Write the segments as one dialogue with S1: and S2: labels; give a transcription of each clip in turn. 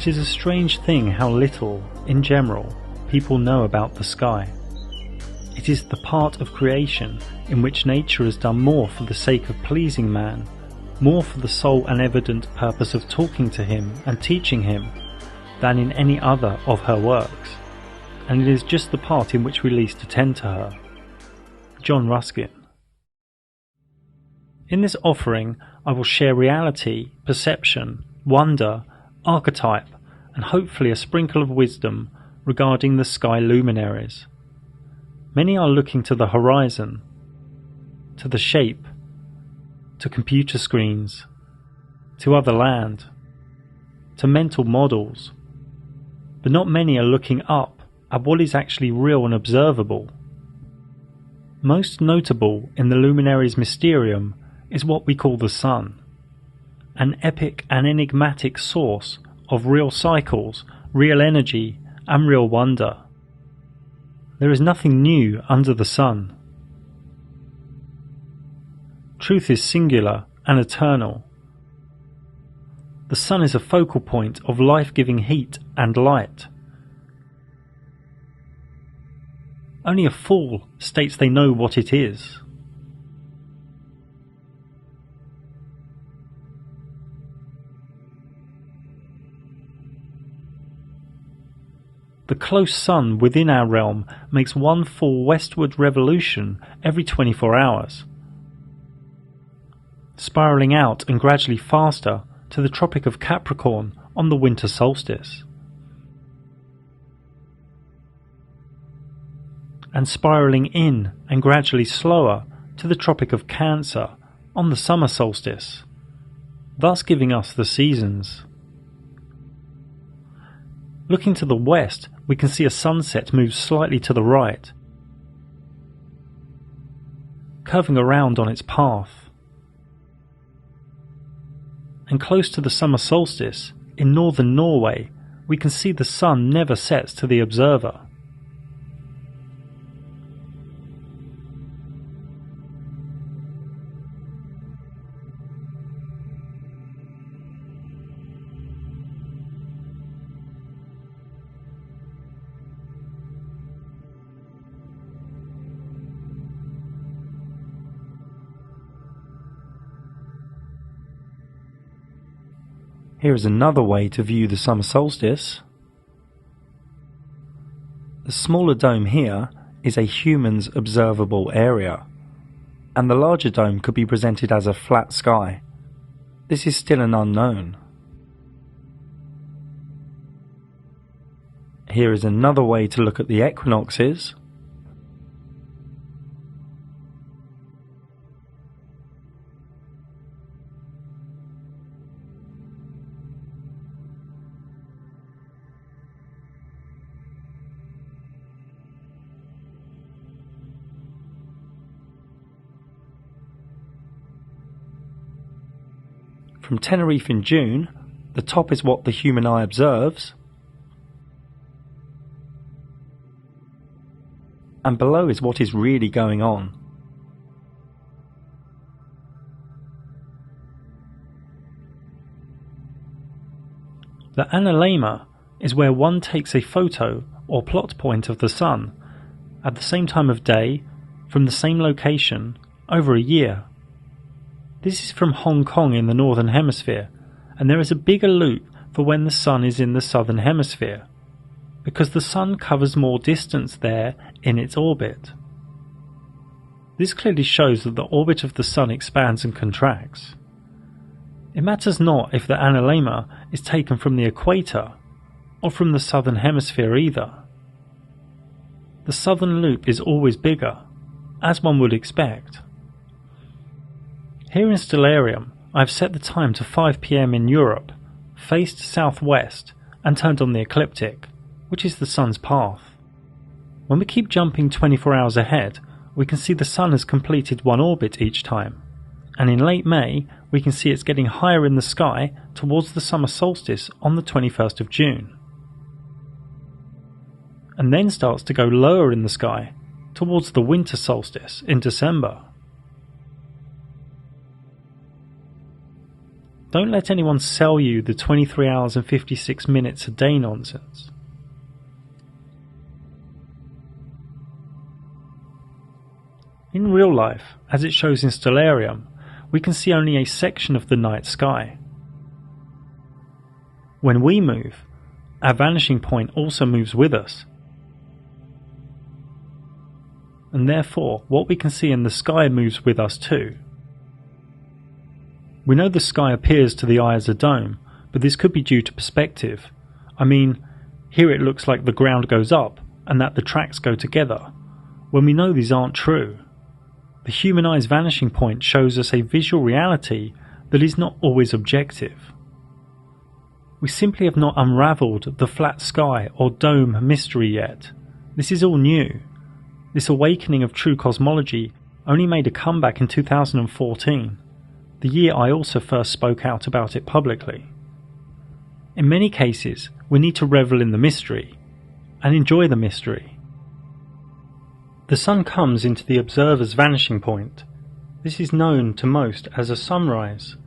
S1: It is a strange thing how little, in general, people know about the sky. It is the part of creation in which nature has done more for the sake of pleasing man, more for the sole and evident purpose of talking to him and teaching him, than in any other of her works, and it is just the part in which we least attend to her. John Ruskin. In this offering I will share reality, perception, wonder, archetype, and hopefully a sprinkle of wisdom regarding the sky luminaries. Many are looking to the horizon, to the shape, to computer screens, to other land, to mental models, but not many are looking up at what is actually real and observable. Most notable in the luminaries' mysterium is what we call the sun, an epic and enigmatic source of real cycles, real energy, and real wonder. There is nothing new under the sun. Truth is singular and eternal. The sun is a focal point of life-giving heat and light. Only a fool states they know what it is. The close sun within our realm makes one full westward revolution every 24 hours, spiralling out and gradually faster to the Tropic of Capricorn on the winter solstice, and spiralling in and gradually slower to the Tropic of Cancer on the summer solstice, thus giving us the seasons. Looking to the west, we can see a sunset move slightly to the right, curving around on its path. And close to the summer solstice, in northern Norway, we can see the sun never sets to the observer. Here is another way to view the summer solstice. The smaller dome here is a human's observable area, and the larger dome could be presented as a flat sky. This is still an unknown. Here is another way to look at the equinoxes. From Tenerife in June, the top is what the human eye observes, and below is what is really going on. The analemma is where one takes a photo or plot point of the sun at the same time of day, from the same location, over a year. This is from Hong Kong in the Northern Hemisphere, and there is a bigger loop for when the sun is in the Southern Hemisphere, because the sun covers more distance there in its orbit. This clearly shows that the orbit of the sun expands and contracts. It matters not if the analemma is taken from the equator or from the Southern Hemisphere either. The southern loop is always bigger, as one would expect. Here in Stellarium, I have set the time to 5 PM in Europe, faced southwest, and turned on the ecliptic, which is the sun's path. When we keep jumping 24 hours ahead, we can see the sun has completed one orbit each time, and in late May we can see it's getting higher in the sky towards the summer solstice on the 21st of June, and then starts to go lower in the sky towards the winter solstice in December. Don't let anyone sell you the 23 hours and 56 minutes a day nonsense. In real life, as it shows in Stellarium, we can see only a section of the night sky. When we move, our vanishing point also moves with us. And therefore, what we can see in the sky moves with us too. We know the sky appears to the eye as a dome, but this could be due to perspective. I mean, here it looks like the ground goes up and that the tracks go together, when we know these aren't true. The human eye's vanishing point shows us a visual reality that is not always objective. We simply have not unravelled the flat sky or dome mystery yet. This is all new. This awakening of true cosmology only made a comeback in 2014, the year I also first spoke out about it publicly. In many cases, we need to revel in the mystery and enjoy the mystery. The sun comes into the observer's vanishing point. This is known to most as a sunrise.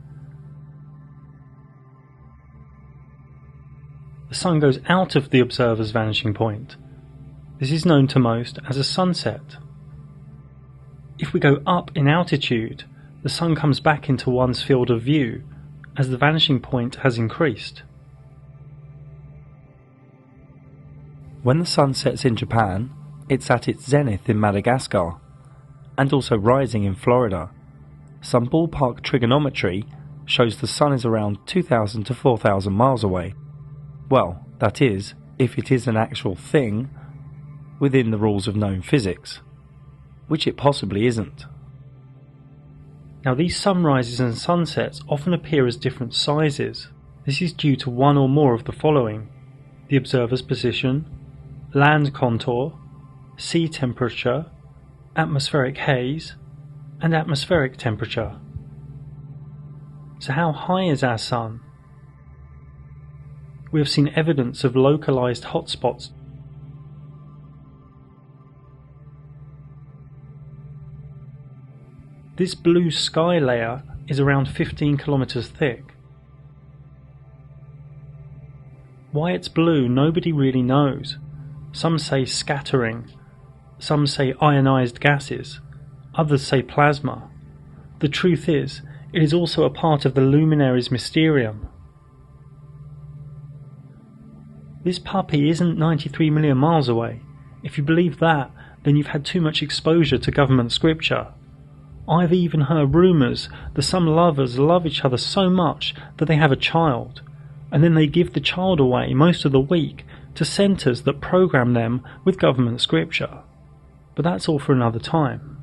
S1: The sun goes out of the observer's vanishing point. This is known to most as a sunset. If we go up in altitude, the sun comes back into one's field of view as the vanishing point has increased. When the sun sets in Japan, it's at its zenith in Madagascar, and also rising in Florida. Some ballpark trigonometry shows the sun is around 2,000 to 4,000 miles away. Well, that is, if it is an actual thing within the rules of known physics, which it possibly isn't. Now, these sunrises and sunsets often appear as different sizes. This is due to one or more of the following: the observer's position, land contour, sea temperature, atmospheric haze, and atmospheric temperature. So how high is our sun? We have seen evidence of localized hotspots. This blue sky layer is around 15 kilometers thick. Why it's blue, nobody really knows. Some say scattering, some say ionized gases, others say plasma. The truth is, it is also a part of the luminary's mysterium. This puppy isn't 93 million miles away. If you believe that, then you've had too much exposure to government scripture. I've even heard rumours that some lovers love each other so much that they have a child, and then they give the child away most of the week to centres that program them with government scripture. But that's all for another time.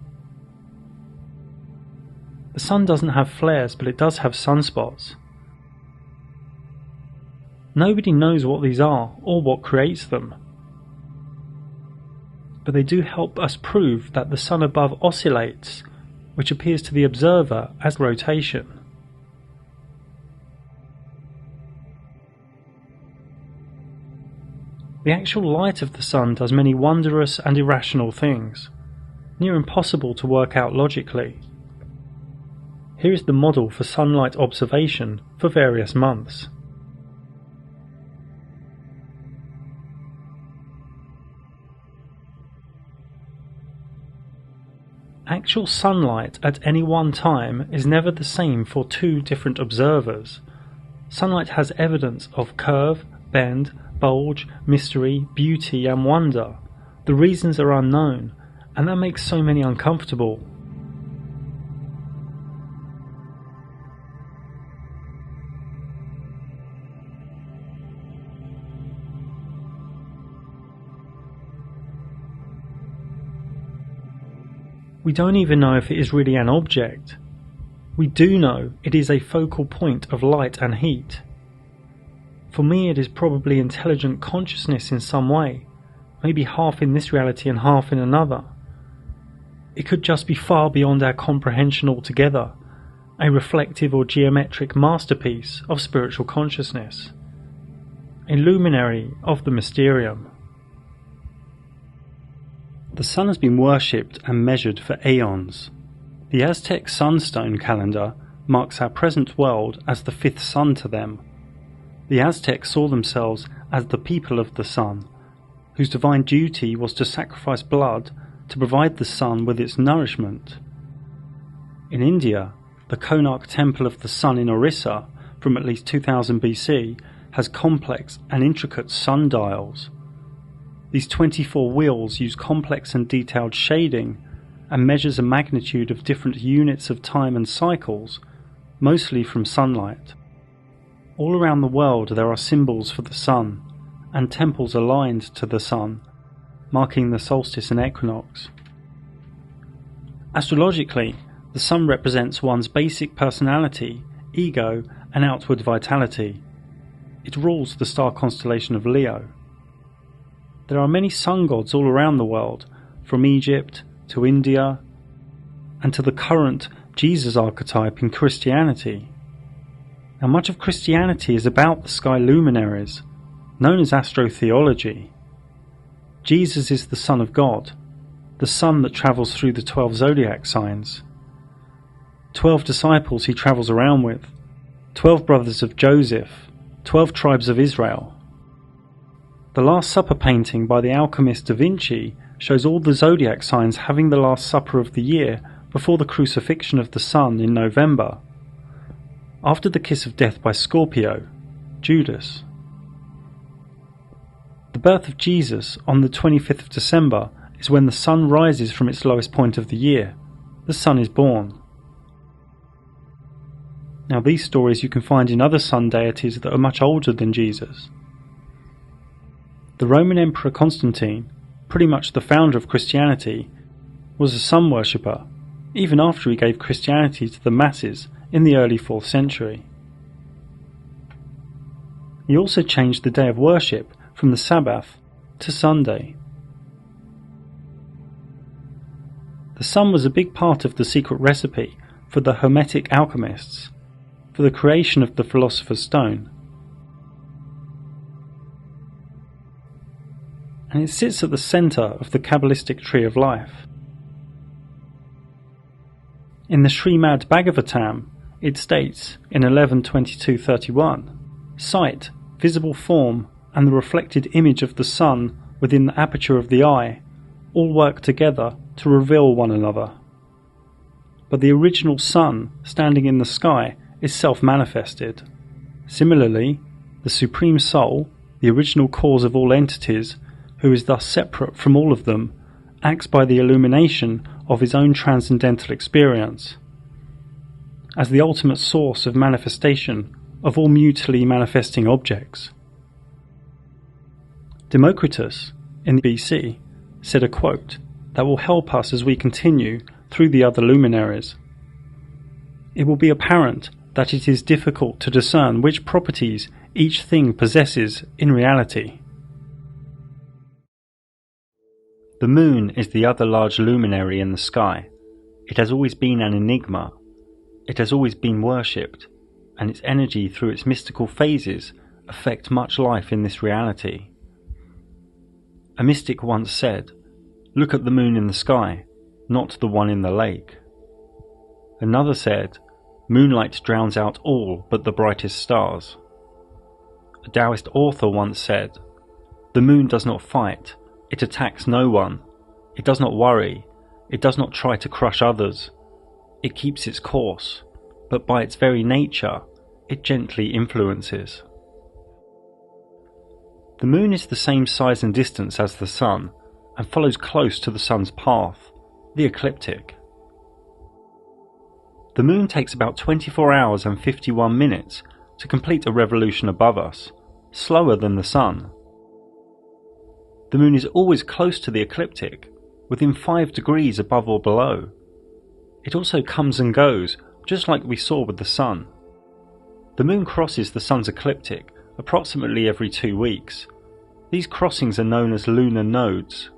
S1: The sun doesn't have flares, but it does have sunspots. Nobody knows what these are or what creates them. But they do help us prove that the sun above oscillates, which appears to the observer as rotation. The actual light of the sun does many wondrous and irrational things, near impossible to work out logically. Here is the model for sunlight observation for various months. Actual sunlight at any one time is never the same for two different observers. Sunlight has evidence of curve, bend, bulge, mystery, beauty and wonder. The reasons are unknown, and that makes so many uncomfortable. We don't even know if it is really an object. We do know it is a focal point of light and heat. For me, it is probably intelligent consciousness in some way, maybe half in this reality and half in another. It could just be far beyond our comprehension altogether, a reflective or geometric masterpiece of spiritual consciousness, a luminary of the mysterium. The sun has been worshipped and measured for aeons. The Aztec sunstone calendar marks our present world as the fifth sun to them. The Aztecs saw themselves as the people of the sun, whose divine duty was to sacrifice blood to provide the sun with its nourishment. In India, the Konark Temple of the Sun in Orissa, from at least 2000 BC, has complex and intricate sundials. These 24 wheels use complex and detailed shading and measures a magnitude of different units of time and cycles, mostly from sunlight. All around the world there are symbols for the sun, and temples aligned to the sun, marking the solstice and equinox. Astrologically, the sun represents one's basic personality, ego, and outward vitality. It rules the star constellation of Leo. There are many sun gods all around the world, from Egypt to India, and to the current Jesus archetype in Christianity. Now, much of Christianity is about the sky luminaries, known as astrotheology. Jesus is the Son of God, the sun that travels through the 12 zodiac signs. 12 disciples he travels around with, 12 brothers of Joseph, 12 tribes of Israel. The Last Supper painting by the alchemist Da Vinci shows all the zodiac signs having the Last Supper of the year before the crucifixion of the sun in November, after the kiss of death by Scorpio, Judas. The birth of Jesus on the 25th of December is when the sun rises from its lowest point of the year. The sun is born. Now, these stories you can find in other sun deities that are much older than Jesus. The Roman Emperor Constantine, pretty much the founder of Christianity, was a sun worshipper, even after he gave Christianity to the masses in the early 4th century. He also changed the day of worship from the Sabbath to Sunday. The sun was a big part of the secret recipe for the Hermetic alchemists, for the creation of the Philosopher's Stone. And it sits at the centre of the Kabbalistic tree of life. In the Srimad Bhagavatam, it states in 11.22.31, "Sight, visible form, and the reflected image of the sun within the aperture of the eye all work together to reveal one another. But the original sun standing in the sky is self-manifested. Similarly, the Supreme Soul, the original cause of all entities, who is thus separate from all of them, acts by the illumination of his own transcendental experience, as the ultimate source of manifestation of all mutually manifesting objects." Democritus, in BC, said a quote that will help us as we continue through the other luminaries. "It will be apparent that it is difficult to discern which properties each thing possesses in reality." The moon is the other large luminary in the sky. It has always been an enigma. It has always been worshipped, and its energy through its mystical phases affect much life in this reality. A mystic once said, "Look at the moon in the sky, not the one in the lake." Another said, "Moonlight drowns out all but the brightest stars." A Taoist author once said, "The moon does not fight, it attacks no one, it does not worry, it does not try to crush others, it keeps its course, but by its very nature, it gently influences." The moon is the same size and distance as the sun, and follows close to the sun's path, the ecliptic. The moon takes about 24 hours and 51 minutes to complete a revolution above us, slower than the sun. The moon is always close to the ecliptic, within 5 degrees above or below. It also comes and goes, just like we saw with the sun. The moon crosses the sun's ecliptic approximately every 2 weeks. These crossings are known as lunar nodes.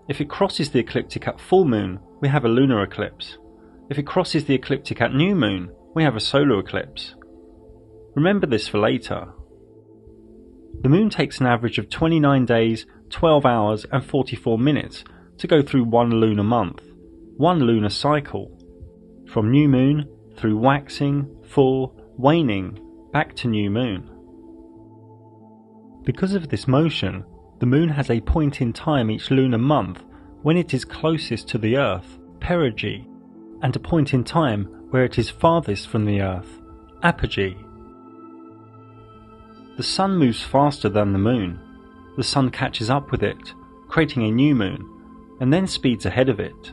S1: If it crosses the ecliptic at full moon, we have a lunar eclipse. If it crosses the ecliptic at new moon, we have a solar eclipse. Remember this for later. The moon takes an average of 29 days, 12 hours and 44 minutes to go through one lunar month, one lunar cycle. From new moon through waxing, full, waning, back to new moon. Because of this motion, the moon has a point in time each lunar month when it is closest to the Earth, perigee, and a point in time where it is farthest from the Earth, apogee. The Sun moves faster than the moon. The Sun catches up with it, creating a new moon, and then speeds ahead of it.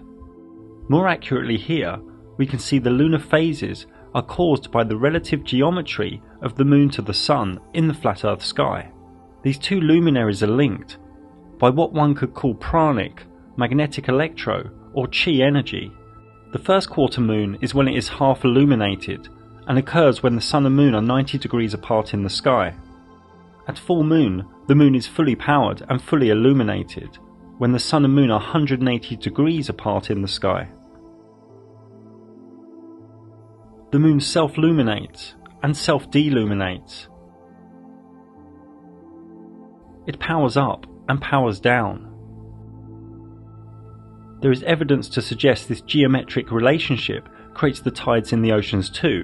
S1: More accurately here, we can see the lunar phases are caused by the relative geometry of the moon to the Sun in the flat Earth sky. These two luminaries are linked by what one could call pranic, magnetic electro, or chi energy. The first quarter moon is when it is half illuminated and occurs when the Sun and Moon are 90 degrees apart in the sky. At full moon, the moon is fully powered and fully illuminated when the Sun and Moon are 180 degrees apart in the sky. The moon self-luminates and self-deluminates. It powers up and powers down. There is evidence to suggest this geometric relationship creates the tides in the oceans too,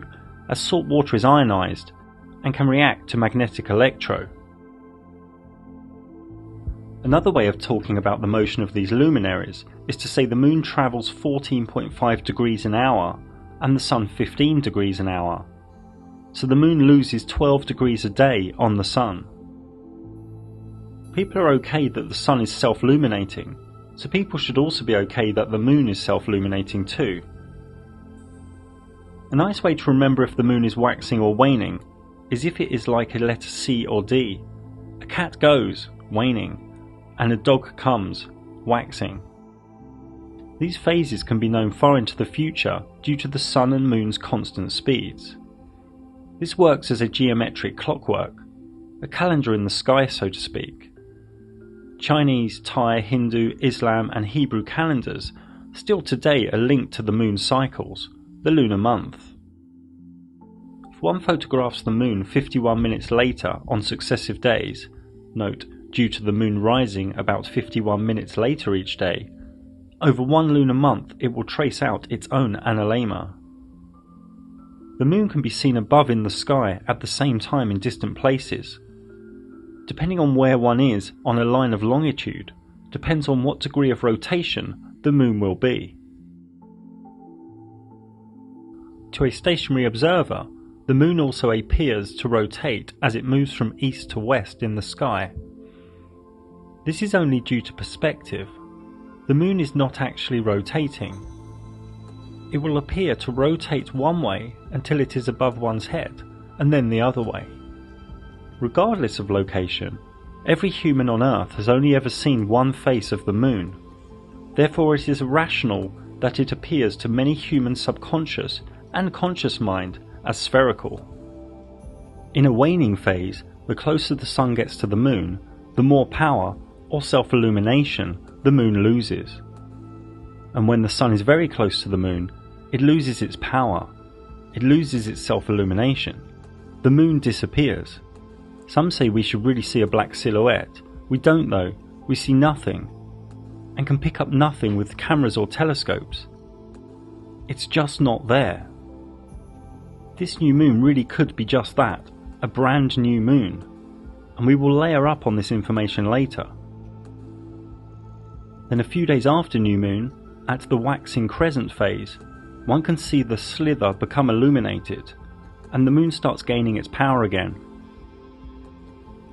S1: as salt water is ionized and can react to magnetic electro. Another way of talking about the motion of these luminaries is to say the moon travels 14.5 degrees an hour and the Sun 15 degrees an hour. So the moon loses 12 degrees a day on the Sun. People are okay that the Sun is self-luminating, so people should also be okay that the moon is self-luminating too. A nice way to remember if the moon is waxing or waning is if it is like a letter C or D. A cat goes, waning, and a dog comes, waxing. These phases can be known far into the future due to the Sun and Moon's constant speeds. This works as a geometric clockwork, a calendar in the sky so to speak. Chinese, Thai, Hindu, Islam and Hebrew calendars still today are linked to the moon cycles, the lunar month. If one photographs the moon 51 minutes later on successive days, note due to the moon rising about 51 minutes later each day, over one lunar month it will trace out its own analemma. The moon can be seen above in the sky at the same time in distant places. Depending on where one is on a line of longitude, depends on what degree of rotation the moon will be. To a stationary observer, the moon also appears to rotate as it moves from east to west in the sky. This is only due to perspective. The moon is not actually rotating. It will appear to rotate one way until it is above one's head, and then the other way. Regardless of location, every human on Earth has only ever seen one face of the moon. Therefore it is rational that it appears to many human subconscious and conscious mind as spherical. In a waning phase, the closer the Sun gets to the moon, the more power, or self-illumination, the moon loses. And when the Sun is very close to the moon, it loses its power. It loses its self-illumination. The moon disappears. Some say we should really see a black silhouette. We don't though. We see nothing, and can pick up nothing with cameras or telescopes. It's just not there. This new moon really could be just that, a brand new moon, and we will layer up on this information later. Then a few days after new moon, at the waxing crescent phase, one can see the slither become illuminated, and the moon starts gaining its power again.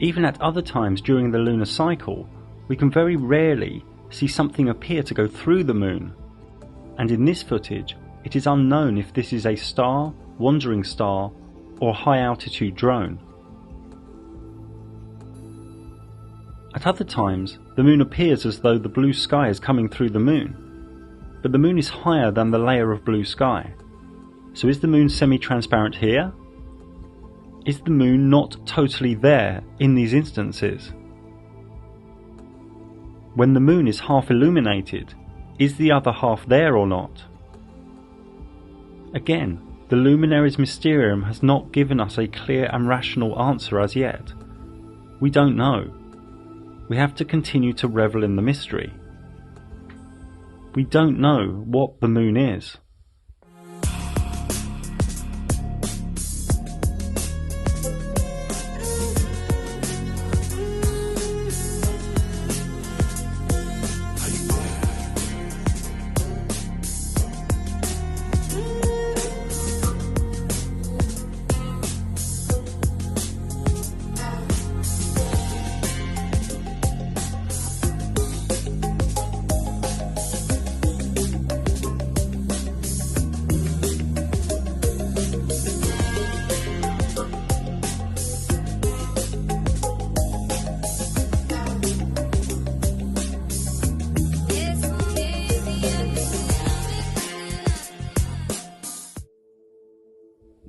S1: Even at other times during the lunar cycle, we can very rarely see something appear to go through the moon, and in this footage it is unknown if this is a star, wandering star, or high altitude drone. At other times, the moon appears as though the blue sky is coming through the moon, but the moon is higher than the layer of blue sky. So is the moon semi-transparent here? Is the moon not totally there in these instances? When the moon is half illuminated, is the other half there or not? Again, the luminaries mysterium has not given us a clear and rational answer as yet. We don't know. We have to continue to revel in the mystery. We don't know what the moon is.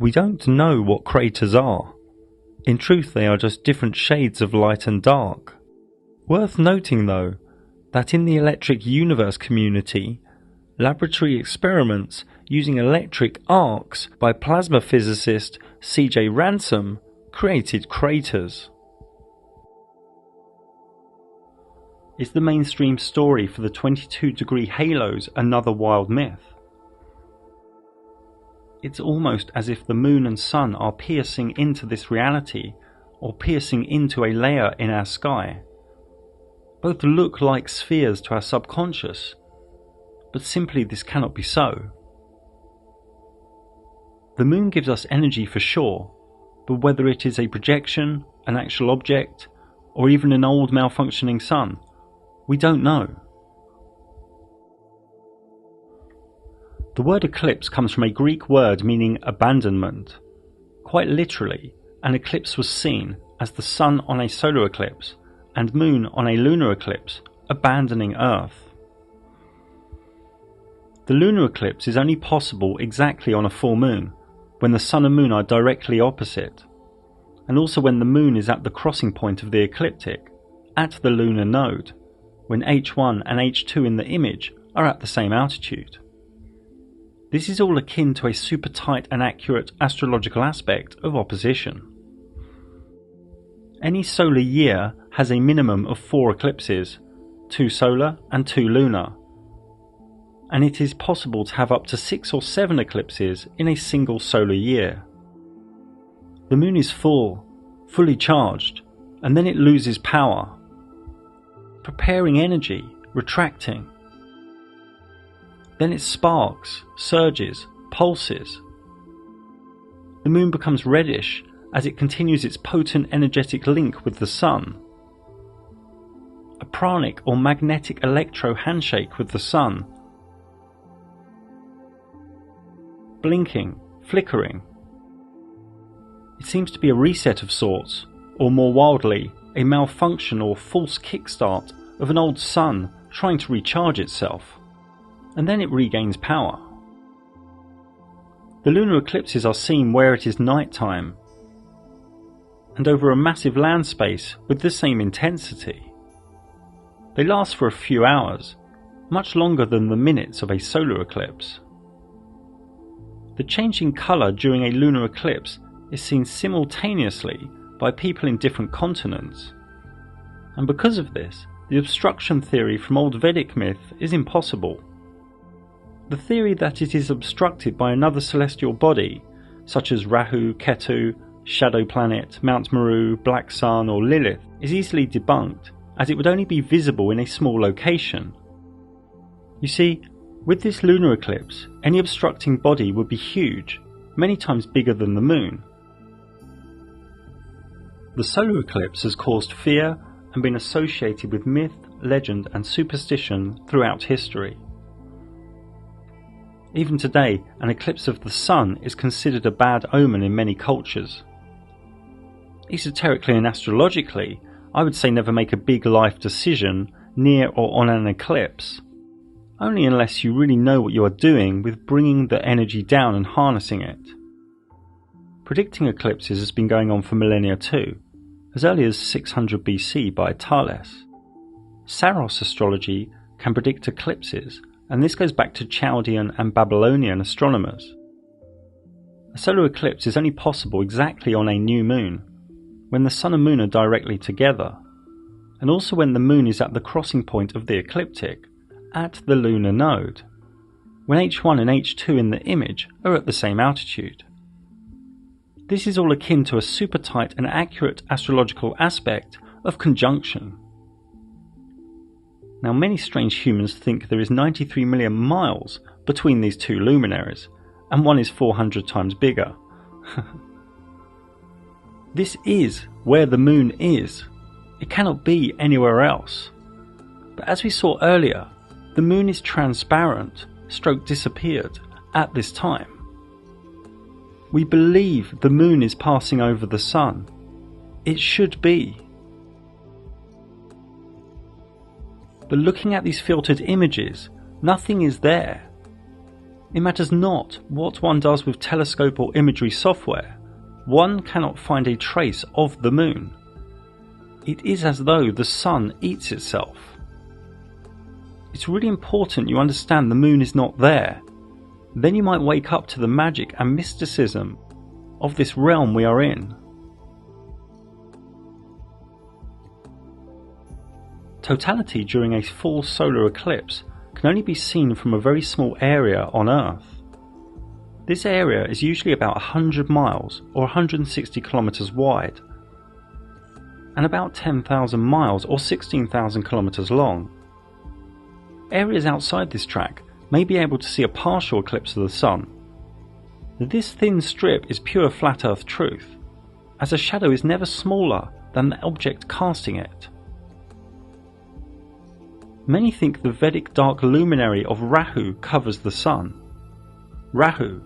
S1: We don't know what craters are. In truth, they are just different shades of light and dark. Worth noting, though, that in the electric universe community, laboratory experiments using electric arcs by plasma physicist C.J. Ransom created craters. Is the mainstream story for the 22-degree halos another wild myth? It's almost as if the moon and sun are piercing into this reality, or piercing into a layer in our sky. Both look like spheres to our subconscious, but simply this cannot be so. The moon gives us energy for sure, but whether it is a projection, an actual object, or even an old malfunctioning sun, we don't know. The word eclipse comes from a Greek word meaning abandonment. Quite literally, an eclipse was seen as the sun on a solar eclipse and moon on a lunar eclipse abandoning Earth. The lunar eclipse is only possible exactly on a full moon, when the sun and moon are directly opposite, and also when the moon is at the crossing point of the ecliptic, at the lunar node, when H1 and H2 in the image are at the same altitude. This is all akin to a super tight and accurate astrological aspect of opposition. Any solar year has a minimum of 4 eclipses, 2 solar and 2 lunar, and it is possible to have up to 6 or 7 eclipses in a single solar year. The moon is full, fully charged, and then it loses power, preparing energy, retracting. Then it sparks, surges, pulses. The moon becomes reddish as it continues its potent energetic link with the sun. A pranic or magnetic electro handshake with the sun. Blinking, flickering. It seems to be a reset of sorts, or more wildly, a malfunction or false kickstart of an old sun trying to recharge itself, and then it regains power. The lunar eclipses are seen where it is night time, and over a massive land space with the same intensity. They last for a few hours, much longer than the minutes of a solar eclipse. The change in colour during a lunar eclipse is seen simultaneously by people in different continents, and because of this, the obstruction theory from old Vedic myth is impossible. The theory that it is obstructed by another celestial body, such as Rahu, Ketu, Shadow Planet, Mount Meru, Black Sun or Lilith, is easily debunked, as it would only be visible in a small location. You see, with this lunar eclipse, any obstructing body would be huge, many times bigger than the moon. The solar eclipse has caused fear and been associated with myth, legend and superstition throughout history. Even today, an eclipse of the sun is considered a bad omen in many cultures. Esoterically and astrologically, I would say never make a big life decision near or on an eclipse, only unless you really know what you are doing with bringing the energy down and harnessing it. Predicting eclipses has been going on for millennia too, as early as 600 BC by Thales. Saros astrology can predict eclipses, and this goes back to Chaldean and Babylonian astronomers. A solar eclipse is only possible exactly on a new moon, when the sun and moon are directly together, and also when the moon is at the crossing point of the ecliptic, at the lunar node, when H1 and H2 in the image are at the same altitude. This is all akin to a super tight and accurate astrological aspect of conjunction. Now, many strange humans think there is 93 million miles between these two luminaries, and one is 400 times bigger. This is where the moon is. It cannot be anywhere else. But as we saw earlier, the moon is transparent, stroke disappeared, at this time. We believe the moon is passing over the sun. It should be. But looking at these filtered images, nothing is there. It matters not what one does with telescope or imagery software, one cannot find a trace of the moon. It is as though the sun eats itself. It's really important you understand the moon is not there. Then you might wake up to the magic and mysticism of this realm we are in. Totality during a full solar eclipse can only be seen from a very small area on Earth. This area is usually about 100 miles or 160 kilometers wide, and about 10,000 miles or 16,000 kilometers long. Areas outside this track may be able to see a partial eclipse of the sun. This thin strip is pure flat Earth truth, as a shadow is never smaller than the object casting it. Many think the Vedic dark luminary of Rahu covers the sun. Rahu,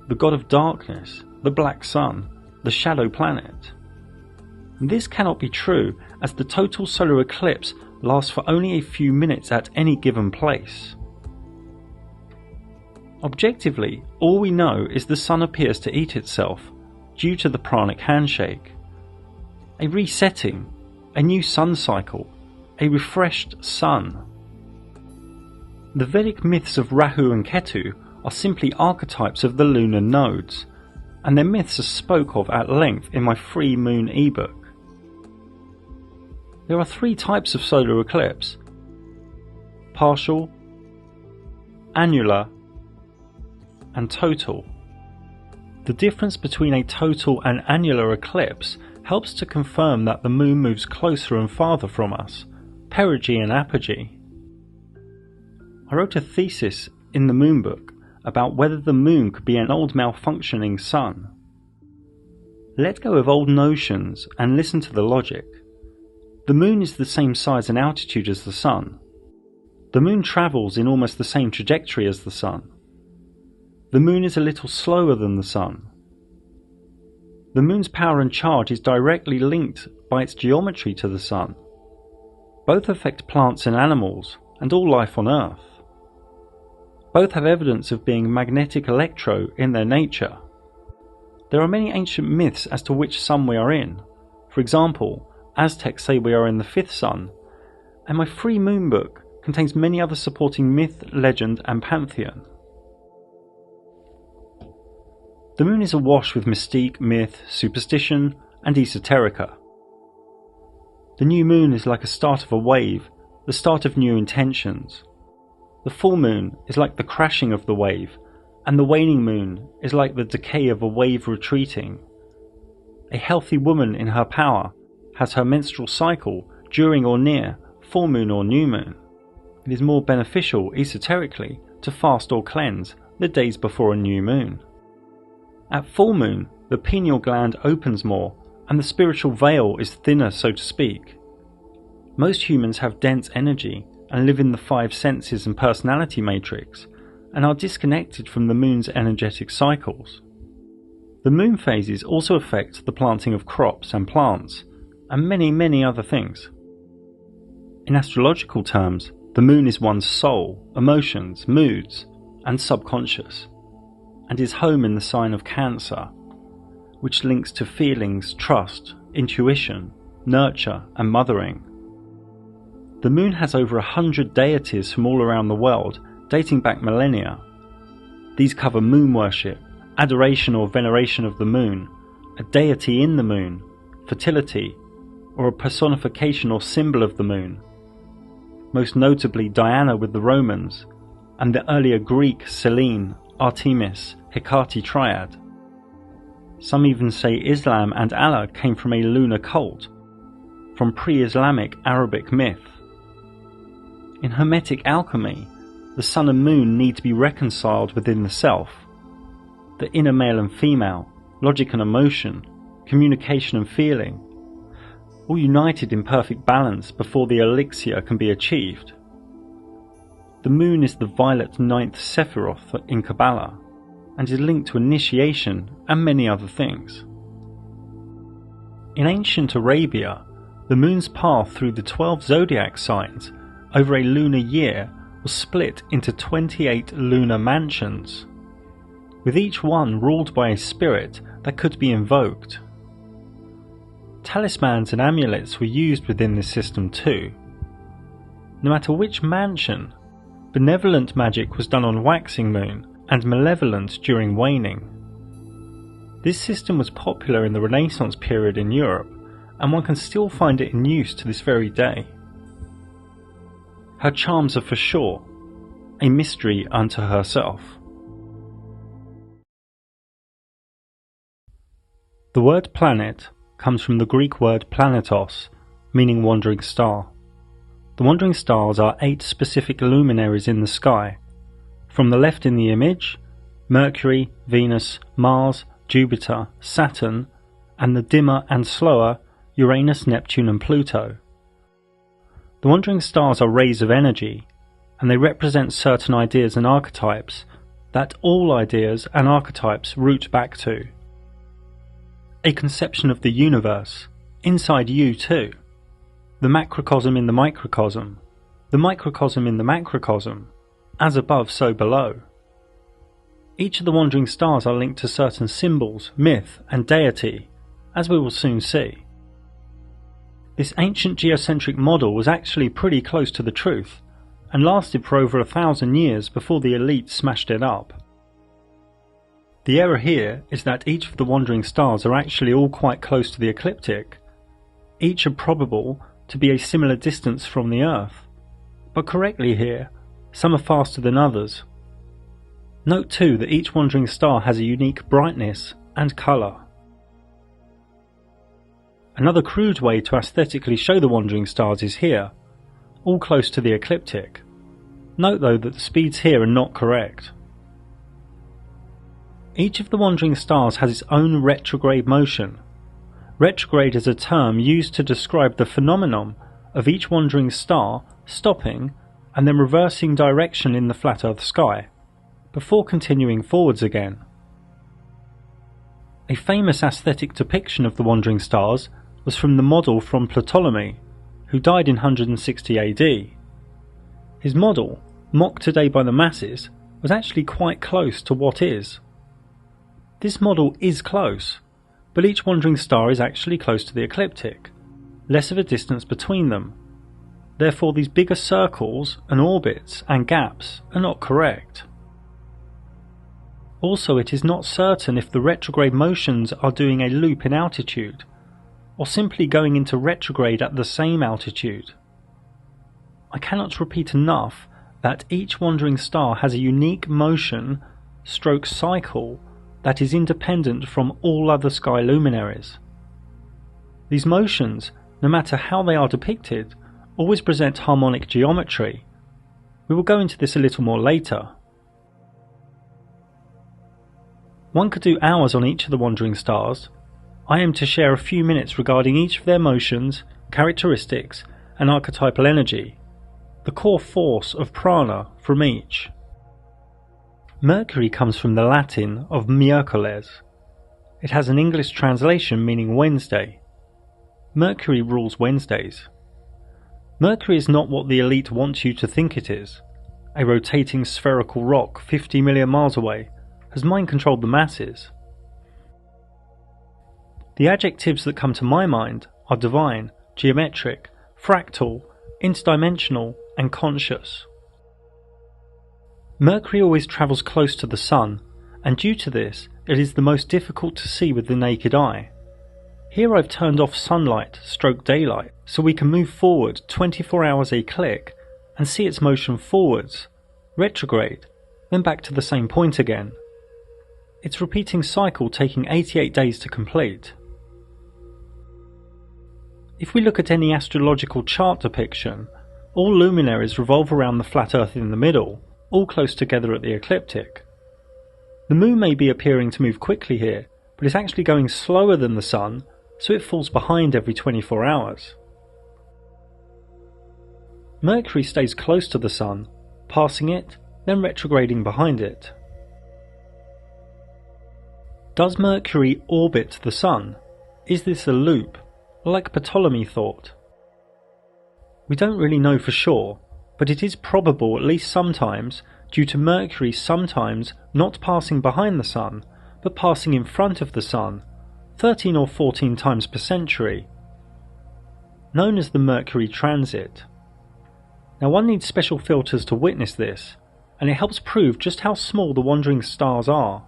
S1: the god of darkness, the black sun, the shadow planet. This cannot be true, as the total solar eclipse lasts for only a few minutes at any given place. Objectively, all we know is the sun appears to eat itself due to the pranic handshake. A resetting, a new sun cycle, a refreshed sun. The Vedic myths of Rahu and Ketu are simply archetypes of the lunar nodes, and their myths are spoke of at length in my free moon ebook. There are three types of solar eclipse: partial, annular, and total. The difference between a total and annular eclipse helps to confirm that the moon moves closer and farther from us, perigee and apogee. I wrote a thesis in the moon book about whether the moon could be an old malfunctioning sun. Let go of old notions and listen to the logic. The moon is the same size and altitude as the sun. The moon travels in almost the same trajectory as the sun. The moon is a little slower than the sun. The moon's power and charge is directly linked by its geometry to the sun. Both affect plants and animals and all life on Earth. Both have evidence of being magnetic electro in their nature. There are many ancient myths as to which sun we are in. For example, Aztecs say we are in the fifth sun, and my free moon book contains many other supporting myth, legend and pantheon. The moon is awash with mystique, myth, superstition and esoterica. The new moon is like a start of a wave, the start of new intentions. The full moon is like the crashing of the wave, and the waning moon is like the decay of a wave retreating. A healthy woman in her power has her menstrual cycle during or near full moon or new moon. It is more beneficial esoterically to fast or cleanse the days before a new moon. At full moon, the pineal gland opens more and the spiritual veil is thinner, so to speak. Most humans have dense energy and live in the five senses and personality matrix, and are disconnected from the moon's energetic cycles. The moon phases also affect the planting of crops and plants, and many other things. In astrological terms, the moon is one's soul, emotions, moods, and subconscious, and is home in the sign of Cancer, which links to feelings, trust, intuition, nurture, and mothering. The moon has over 100 deities from all around the world, dating back millennia. These cover moon worship, adoration or veneration of the moon, a deity in the moon, fertility, or a personification or symbol of the moon. Most notably Diana with the Romans, and the earlier Greek Selene, Artemis, Hecate triad. Some even say Islam and Allah came from a lunar cult, from pre-Islamic Arabic myth. In Hermetic alchemy, the sun and moon need to be reconciled within the self. The inner male and female, logic and emotion, communication and feeling, all united in perfect balance before the elixir can be achieved. The moon is the violet ninth Sephiroth in Kabbalah, and is linked to initiation and many other things. In ancient Arabia, the moon's path through the 12 zodiac signs over a lunar year was split into 28 lunar mansions, with each one ruled by a spirit that could be invoked. Talismans and amulets were used within this system too. No matter which mansion, benevolent magic was done on waxing moon and malevolent during waning. This system was popular in the Renaissance period in Europe, and one can still find it in use to this very day. Her charms are for sure a mystery unto herself. The word planet comes from the Greek word planetos, meaning wandering star. The wandering stars are 8 specific luminaries in the sky. From the left in the image, Mercury, Venus, Mars, Jupiter, Saturn, and the dimmer and slower Uranus, Neptune and Pluto. The wandering stars are rays of energy, and they represent certain ideas and archetypes that all ideas and archetypes root back to. A conception of the universe, inside you too. The macrocosm in the microcosm in the macrocosm, as above so below. Each of the wandering stars are linked to certain symbols, myth and deity, as we will soon see. This ancient geocentric model was actually pretty close to the truth, and lasted for over 1,000 years before the elite smashed it up. The error here is that each of the wandering stars are actually all quite close to the ecliptic. Each are probable to be a similar distance from the Earth, but correctly here, some are faster than others. Note too that each wandering star has a unique brightness and colour. Another crude way to aesthetically show the wandering stars is here, all close to the ecliptic. Note though that the speeds here are not correct. Each of the wandering stars has its own retrograde motion. Retrograde is a term used to describe the phenomenon of each wandering star stopping and then reversing direction in the flat Earth sky, before continuing forwards again. A famous aesthetic depiction of the wandering stars was from the model from Ptolemy, who died in 160 AD. His model, mocked today by the masses, was actually quite close to what is. This model is close, but each wandering star is actually close to the ecliptic, less of a distance between them. Therefore these bigger circles and orbits and gaps are not correct. Also, it is not certain if the retrograde motions are doing a loop in altitude, or simply going into retrograde at the same altitude. I cannot repeat enough that each wandering star has a unique motion stroke cycle that is independent from all other sky luminaries. These motions, no matter how they are depicted, always present harmonic geometry. We will go into this a little more later. One could do hours on each of the wandering stars. I aim to share a few minutes regarding each of their motions, characteristics and archetypal energy, the core force of prana from each. Mercury comes from the Latin of miércoles. It has an English translation meaning Wednesday. Mercury rules Wednesdays. Mercury is not what the elite want you to think it is, a rotating spherical rock 50 million miles away, has mind-controlled the masses. The adjectives that come to my mind are divine, geometric, fractal, interdimensional and conscious. Mercury always travels close to the Sun, and due to this it is the most difficult to see with the naked eye. Here I've turned off sunlight stroke daylight so we can move forward 24 hours a click and see its motion forwards, retrograde, then back to the same point again. Its repeating cycle taking 88 days to complete. If we look at any astrological chart depiction, all luminaries revolve around the flat Earth in the middle, all close together at the ecliptic. The Moon may be appearing to move quickly here, but is actually going slower than the Sun, so it falls behind every 24 hours. Mercury stays close to the Sun, passing it, then retrograding behind it. Does Mercury orbit the Sun? Is this a loop, like Ptolemy thought? We don't really know for sure, but it is probable at least sometimes due to Mercury sometimes not passing behind the Sun, but passing in front of the Sun, 13 or 14 times per century, known as the Mercury transit. Now one needs special filters to witness this, and it helps prove just how small the wandering stars are.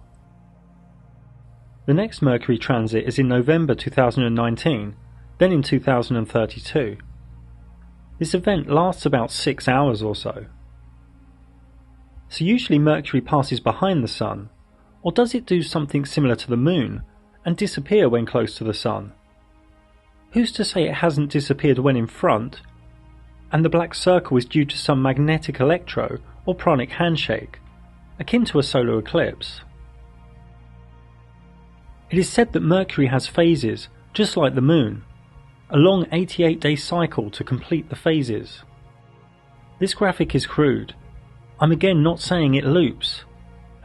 S1: The next Mercury transit is in November 2019, then in 2032. This event lasts about 6 hours or so. So usually Mercury passes behind the Sun, or does it do something similar to the Moon and disappear when close to the Sun? Who's to say it hasn't disappeared when in front, and the black circle is due to some magnetic electro or pranic handshake, akin to a solar eclipse? It is said that Mercury has phases, just like the Moon, a long 88-day cycle to complete the phases. This graphic is crude. I'm again not saying it loops,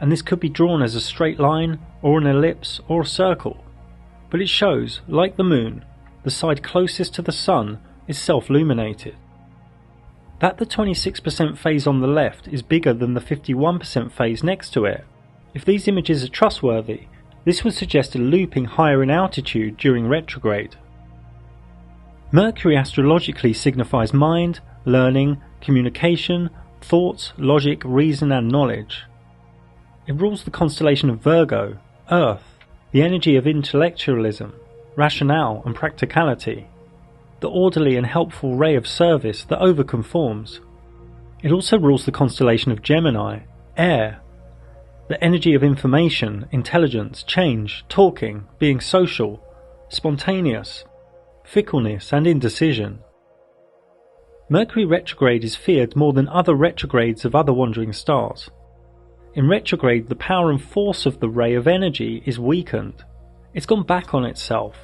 S1: and this could be drawn as a straight line or an ellipse or a circle, but it shows, like the Moon, the side closest to the Sun is self-luminated. That the 26% phase on the left is bigger than the 51% phase next to it. If these images are trustworthy, this would suggest a looping higher in altitude during retrograde. Mercury astrologically signifies mind, learning, communication, thoughts, logic, reason and knowledge. It rules the constellation of Virgo, Earth, the energy of intellectualism, rationale and practicality, the orderly and helpful ray of service that overconforms. It also rules the constellation of Gemini, Air, the energy of information, intelligence, change, talking, being social, spontaneous, fickleness and indecision. Mercury retrograde is feared more than other retrogrades of other wandering stars. In retrograde, the power and force of the ray of energy is weakened. It's gone back on itself.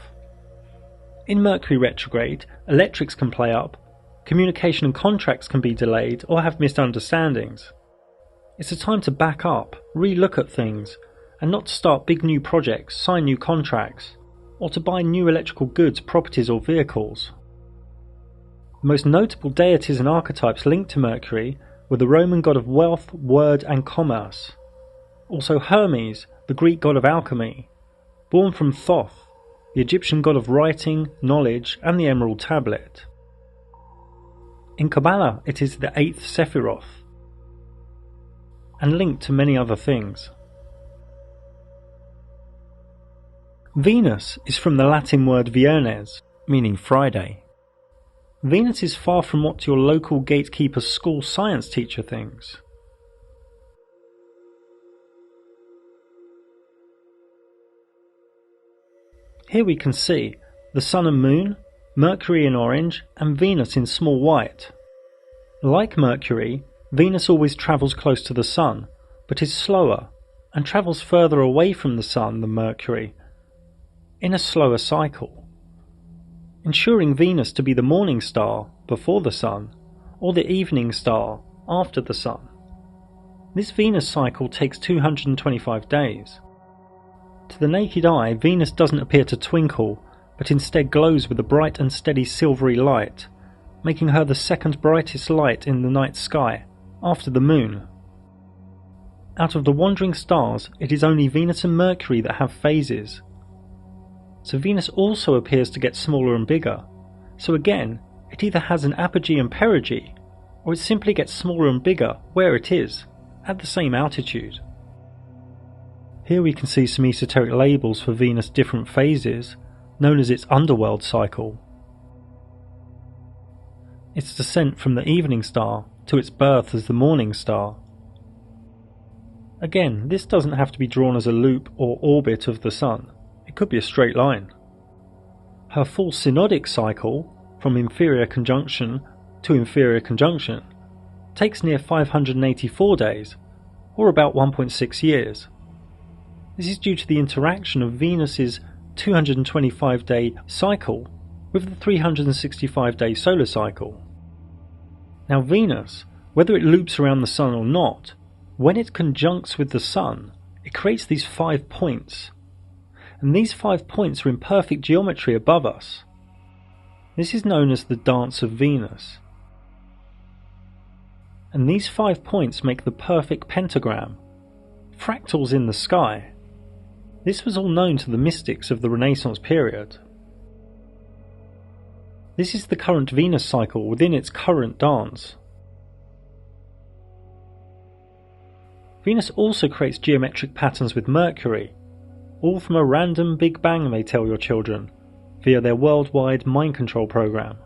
S1: In Mercury retrograde, electrics can play up, communication and contracts can be delayed or have misunderstandings. It's a time to back up, re-look at things, and not to start big new projects, sign new contracts, or to buy new electrical goods, properties or vehicles. The most notable deities and archetypes linked to Mercury were the Roman god of wealth, word and commerce. Also Hermes, the Greek god of alchemy, born from Thoth, the Egyptian god of writing, knowledge and the Emerald Tablet. In Kabbalah it is the 8th Sephiroth, and linked to many other things. Venus is from the Latin word Viernes, meaning Friday. Venus is far from what your local gatekeeper school science teacher thinks. Here we can see the Sun and Moon, Mercury in orange and Venus in small white. Like Mercury, Venus always travels close to the Sun, but is slower and travels further away from the Sun than Mercury, in a slower cycle, ensuring Venus to be the morning star before the Sun, or the evening star after the Sun. This Venus cycle takes 225 days. To the naked eye, Venus doesn't appear to twinkle, but instead glows with a bright and steady silvery light, making her the second brightest light in the night sky, after the Moon. Out of the wandering stars, it is only Venus and Mercury that have phases. So Venus also appears to get smaller and bigger. So again, it either has an apogee and perigee, or it simply gets smaller and bigger where it is, at the same altitude. Here we can see some esoteric labels for Venus' different phases, known as its underworld cycle. Its descent from the evening star to its birth as the morning star. Again, this doesn't have to be drawn as a loop or orbit of the Sun. It could be a straight line. Her full synodic cycle, from inferior conjunction to inferior conjunction, takes near 584 days, or about 1.6 years. This is due to the interaction of Venus's 225-day cycle with the 365-day solar cycle. Now Venus, whether it loops around the Sun or not, when it conjuncts with the Sun, it creates these 5 points. And these 5 points are in perfect geometry above us. This is known as the dance of Venus. and these 5 points make the perfect pentagram. Fractals in the sky. This was all known to the mystics of the Renaissance period. This is the current Venus cycle within its current dance. Venus also creates geometric patterns with Mercury, all from a random Big Bang, they tell your children, via their worldwide mind control program.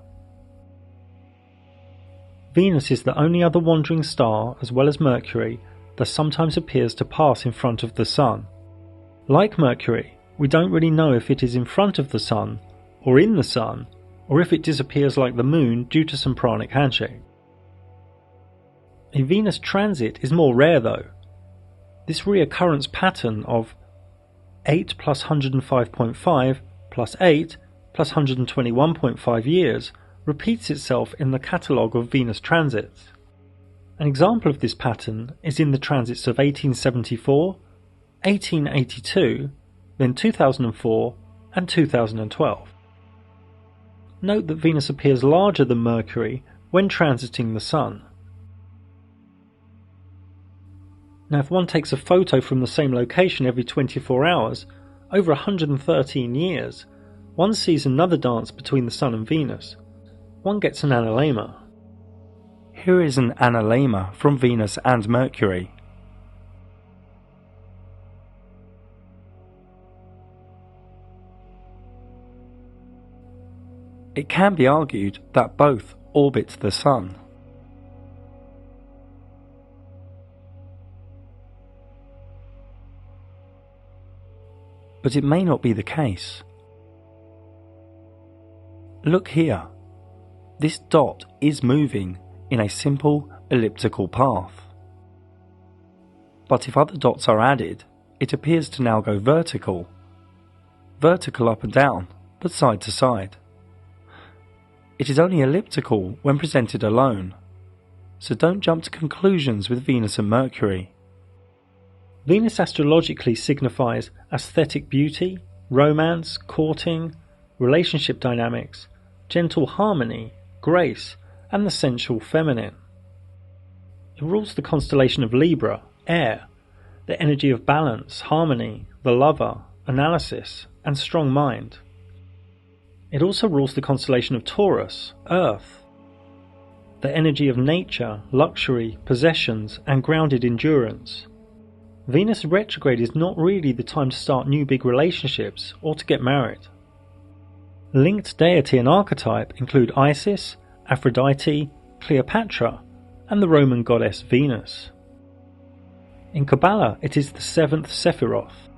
S1: Venus is the only other wandering star, as well as Mercury, that sometimes appears to pass in front of the Sun. Like Mercury, we don't really know if it is in front of the Sun, or in the Sun, or if it disappears like the Moon due to some pranic handshake. A Venus transit is more rare though. This reoccurrence pattern of 8 plus 105.5 plus 8 plus 121.5 years repeats itself in the catalogue of Venus transits. An example of this pattern is in the transits of 1874, 1882, then 2004 and 2012. Note that Venus appears larger than Mercury when transiting the Sun. Now if one takes a photo from the same location every 24 hours, over 113 years, one sees another dance between the Sun and Venus. One gets an analemma. Here is an analemma from Venus and Mercury. It can be argued that both orbit the Sun. But it may not be the case. Look here. This dot is moving in a simple elliptical path. But if other dots are added, it appears to now go vertical. Vertical up and down, but side to side. It is only elliptical when presented alone, so don't jump to conclusions with Venus and Mercury. Venus astrologically signifies aesthetic beauty, romance, courting, relationship dynamics, gentle harmony, grace, and the sensual feminine. It rules the constellation of Libra, air, the energy of balance, harmony, the lover, analysis, and strong mind. It also rules the constellation of Taurus, earth, the energy of nature, luxury, possessions, and grounded endurance. Venus retrograde is not really the time to start new big relationships or to get married. Linked deity and archetype include Isis, Aphrodite, Cleopatra, and the Roman goddess Venus. In Kabbalah, it is the 7th Sephiroth.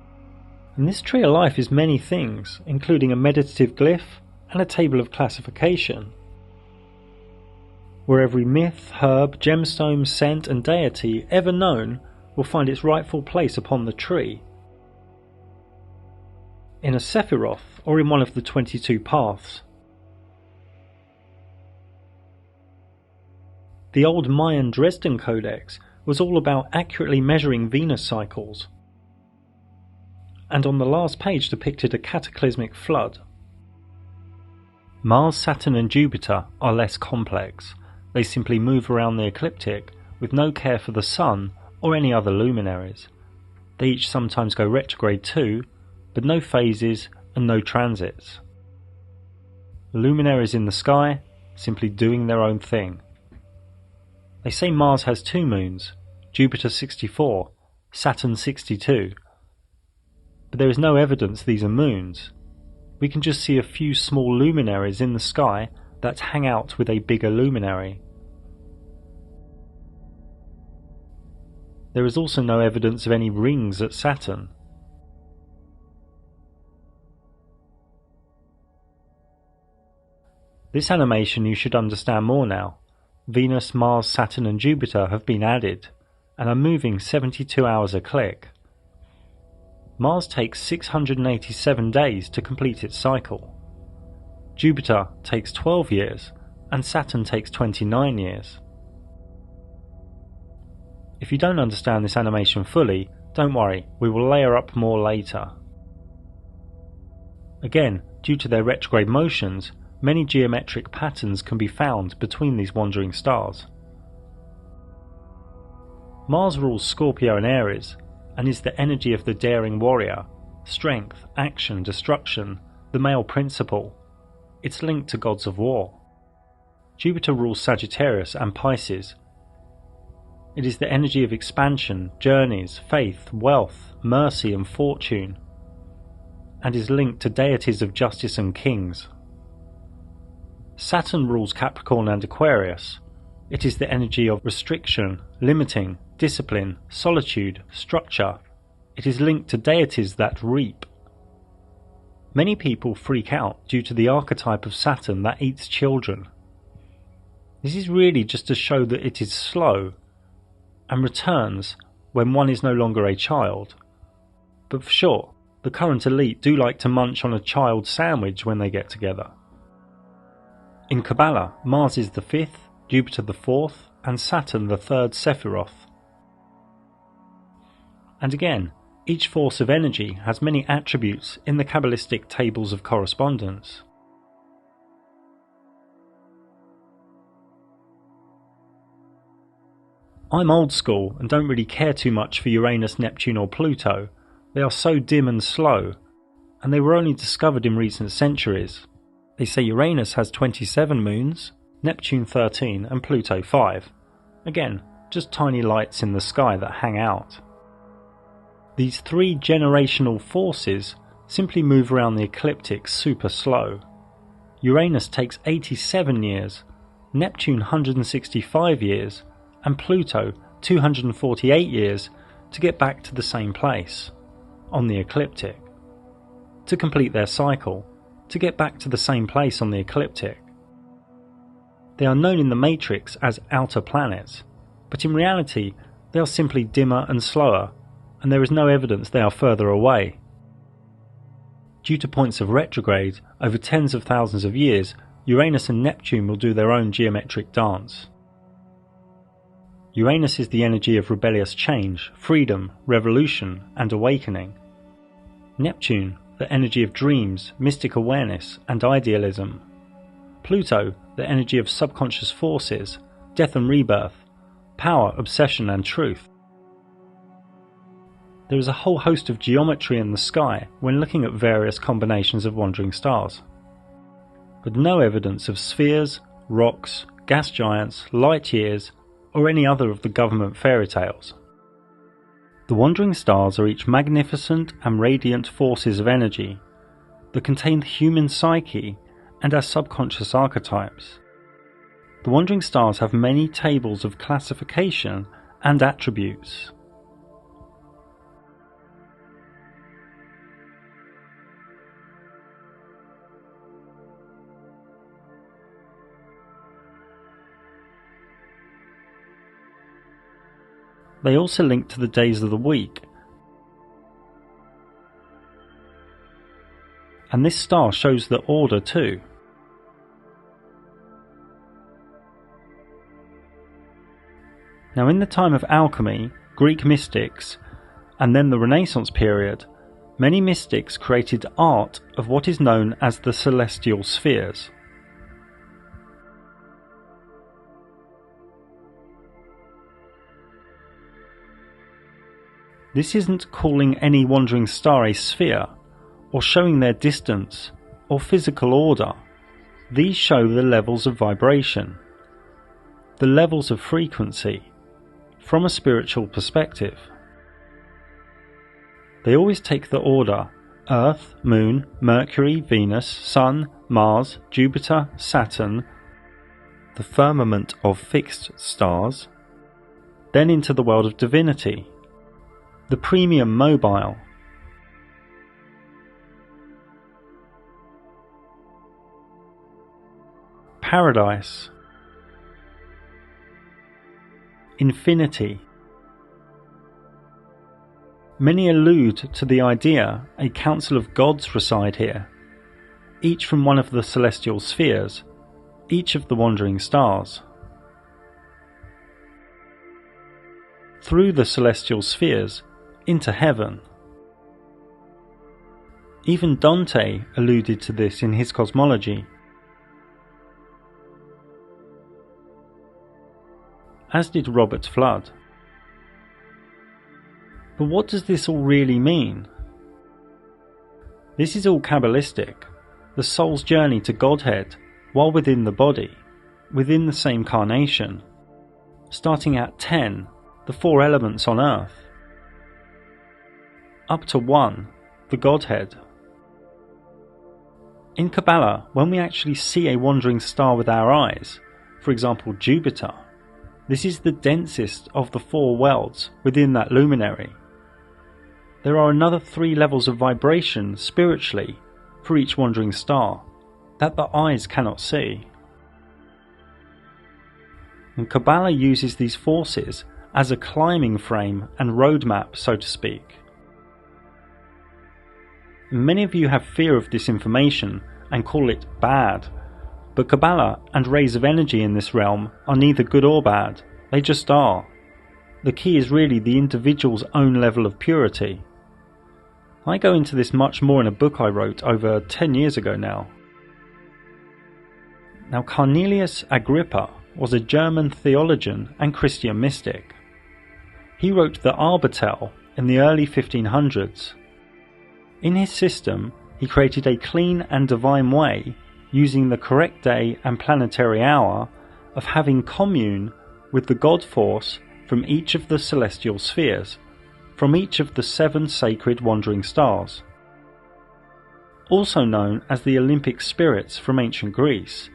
S1: And this tree of life is many things, including a meditative glyph and a table of classification, where every myth, herb, gemstone, scent, and deity ever known will find its rightful place upon the tree, in a Sephiroth or in one of the 22 paths. The old Mayan Dresden Codex was all about accurately measuring Venus cycles, and on the last page depicted a cataclysmic flood. Mars, Saturn and Jupiter are less complex. They simply move around the ecliptic with no care for the Sun or any other luminaries. They each sometimes go retrograde too, but no phases and no transits. Luminaries in the sky, simply doing their own thing. They say Mars has 2 moons, Jupiter 64, Saturn 62. But there is no evidence these are moons. We can just see a few small luminaries in the sky that hang out with a bigger luminary. There is also no evidence of any rings at Saturn. This animation you should understand more now. Venus, Mars, Saturn and Jupiter have been added and are moving 72 hours a click. Mars takes 687 days to complete its cycle. Jupiter takes 12 years and Saturn takes 29 years. If you don't understand this animation fully, don't worry, we will layer up more later. Again, due to their retrograde motions, many geometric patterns can be found between these wandering stars. Mars rules Scorpio and Aries, and is the energy of the daring warrior, strength, action, destruction, the male principle. It's linked to gods of war. Jupiter rules Sagittarius and Pisces. It is the energy of expansion, journeys, faith, wealth, mercy and fortune, and is linked to deities of justice and kings. Saturn rules Capricorn and Aquarius. It is the energy of restriction, limiting, discipline, solitude, structure. It is linked to deities that reap. Many people freak out due to the archetype of Saturn that eats children. This is really just to show that it is slow and returns when one is no longer a child. But for sure, the current elite do like to munch on a child sandwich when they get together. In Kabbalah, Mars is the 5th, Jupiter the 4th, and Saturn the 3rd Sephiroth. And again, each force of energy has many attributes in the Kabbalistic tables of correspondence. I'm old school and don't really care too much for Uranus, Neptune or Pluto. They are so dim and slow, and they were only discovered in recent centuries. They say Uranus has 27 moons, Neptune 13 and Pluto 5. Again, just tiny lights in the sky that hang out. These three generational forces simply move around the ecliptic super slow. Uranus takes 87 years, Neptune 165 years, and Pluto 248 years to get back to the same place, on the ecliptic. To complete their cycle, to get back to the same place on the ecliptic. They are known in the matrix as outer planets, but in reality they are simply dimmer and slower, and there is no evidence they are further away. Due to points of retrograde over tens of thousands of years, Uranus and Neptune will do their own geometric dance. Uranus is the energy of rebellious change, freedom, revolution, and awakening. Neptune, the energy of dreams, mystic awareness, and idealism. Pluto, the energy of subconscious forces, death and rebirth, power, obsession, and truth. There is a whole host of geometry in the sky when looking at various combinations of wandering stars, but no evidence of spheres, rocks, gas giants, light years, or any other of the government fairy tales. The wandering stars are each magnificent and radiant forces of energy that contain the human psyche and our subconscious archetypes. The wandering stars have many tables of classification and attributes. They also link to the days of the week, and this star shows the order too. Now, in the time of alchemy, Greek mystics, and then the Renaissance period, many mystics created art of what is known as the celestial spheres. This isn't calling any wandering star a sphere, or showing their distance, or physical order. These show the levels of vibration, the levels of frequency, from a spiritual perspective. They always take the order Earth, Moon, Mercury, Venus, Sun, Mars, Jupiter, Saturn, the firmament of fixed stars, then into the world of divinity, the premium mobile, paradise, infinity. Many allude to the idea a council of gods reside here, each from one of the celestial spheres, each of the wandering stars. Through the celestial spheres, into heaven. Even Dante alluded to this in his cosmology. As did Robert Flood. But what does this all really mean? This is all Kabbalistic, the soul's journey to Godhead while within the body, within the same carnation, starting at 10, the four elements on earth, up to 1, the Godhead. In Kabbalah, when we actually see a wandering star with our eyes, for example Jupiter, this is the densest of the four worlds within that luminary. There are another 3 levels of vibration spiritually for each wandering star that the eyes cannot see. And Kabbalah uses these forces as a climbing frame and roadmap, so to speak. Many of you have fear of disinformation and call it bad, but Kabbalah and rays of energy in this realm are neither good or bad, they just are. The key is really the individual's own level of purity. I go into this much more in a book I wrote over 10 years ago now. Now, Cornelius Agrippa was a German theologian and Christian mystic. He wrote the Arbitell in the early 1500s. In his system, he created a clean and divine way, using the correct day and planetary hour, of having commune with the God force from each of the celestial spheres, from each of the 7 sacred wandering stars, also known as the Olympic spirits from ancient Greece.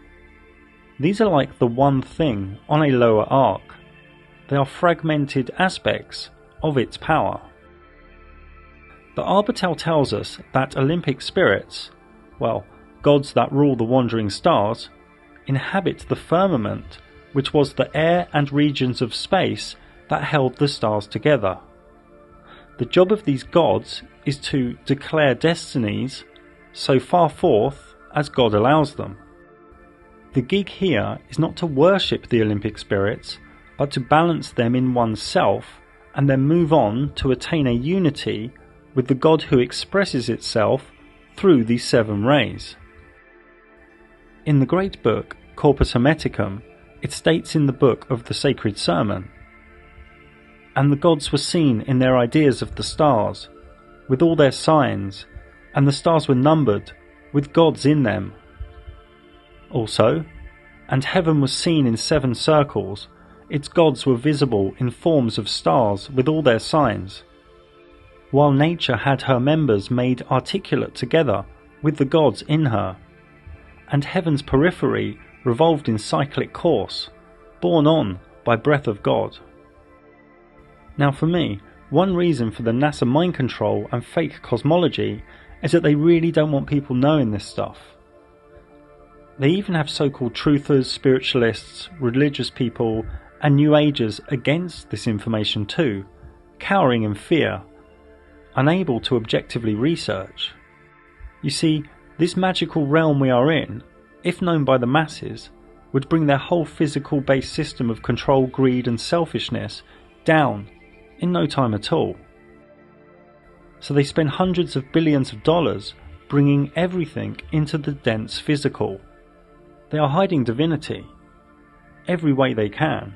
S1: These are like the one thing on a lower arc. They are fragmented aspects of its power. The Arbitell tells us that Olympic spirits, well, gods that rule the wandering stars, inhabit the firmament, which was the air and regions of space that held the stars together. The job of these gods is to declare destinies so far forth as God allows them. The gig here is not to worship the Olympic spirits, but to balance them in oneself and then move on to attain a unity with the God who expresses itself through these 7 rays. In the great book Corpus Hermeticum, it states in the book of the Sacred Sermon, "And the gods were seen in their ideas of the stars, with all their signs, and the stars were numbered, with gods in them." Also, "And heaven was seen in 7 circles, its gods were visible in forms of stars with all their signs, while nature had her members made articulate together with the gods in her, and heaven's periphery revolved in cyclic course, borne on by breath of God." Now for me, one reason for the NASA mind control and fake cosmology is that they really don't want people knowing this stuff. They even have so-called truthers, spiritualists, religious people and New Agers against this information too, cowering in fear, unable to objectively research. You see, this magical realm we are in, if known by the masses, would bring their whole physical-based system of control, greed and selfishness down in no time at all. So they spend hundreds of billions of dollars bringing everything into the dense physical. They are hiding divinity every way they can.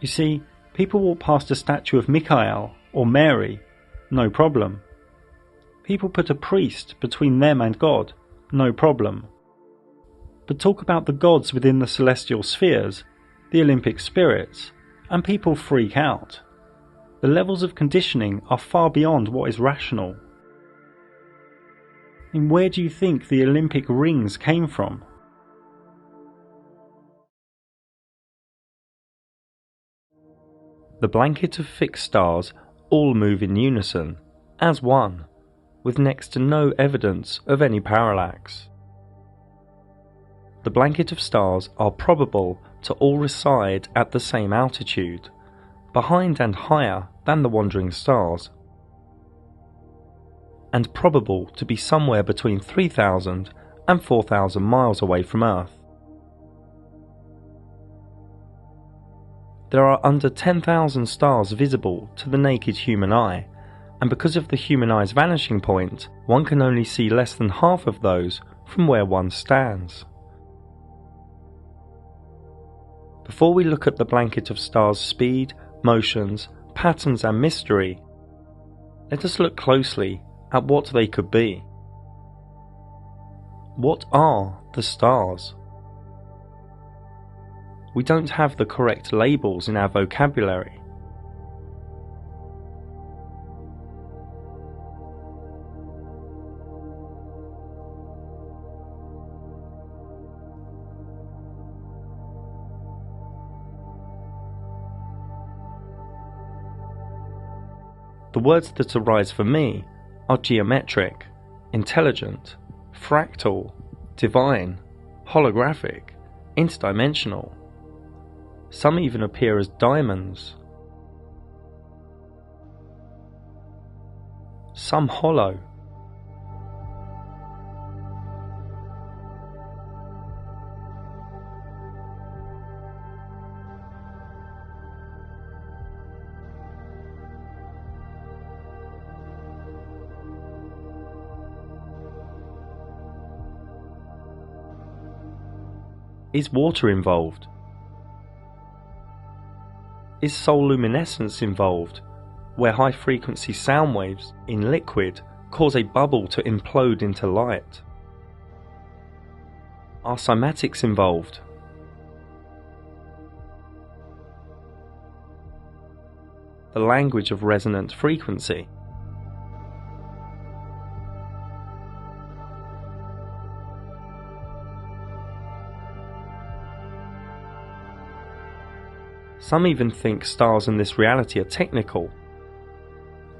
S1: You see, people walk past a statue of Michael or Mary, no problem. People put a priest between them and God, no problem. But talk about the gods within the celestial spheres, the Olympic spirits, and people freak out. The levels of conditioning are far beyond what is rational. And where do you think the Olympic rings came from? The blanket of fixed stars all move in unison, as one, with next to no evidence of any parallax. The blanket of stars are probable to all reside at the same altitude, behind and higher than the wandering stars, and probable to be somewhere between 3,000 and 4,000 miles away from Earth. There are under 10,000 stars visible to the naked human eye, and because of the human eye's vanishing point, one can only see less than half of those from where one stands. Before we look at the blanket of stars' speed, motions, patterns and mystery, Let us look closely at what they could be. What are the stars? We don't have the correct labels in our vocabulary. The words that arise for me are geometric, intelligent, fractal, divine, holographic, interdimensional. Some even appear as diamonds. Some hollow. Is water involved? Is sololuminescence involved, where high-frequency sound waves in liquid cause a bubble to implode into light? Are cymatics involved? The language of resonant frequency? Some even think stars in this reality are technical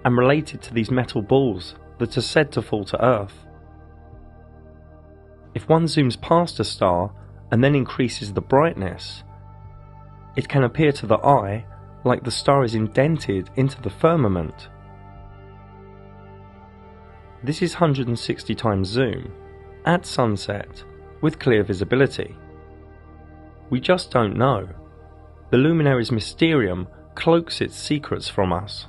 S1: and related to these metal balls that are said to fall to Earth. If one zooms past a star and then increases the brightness, it can appear to the eye like the star is indented into the firmament. This is 160 times zoom, at sunset, with clear visibility. We just don't know. The luminary's mysterium cloaks its secrets from us.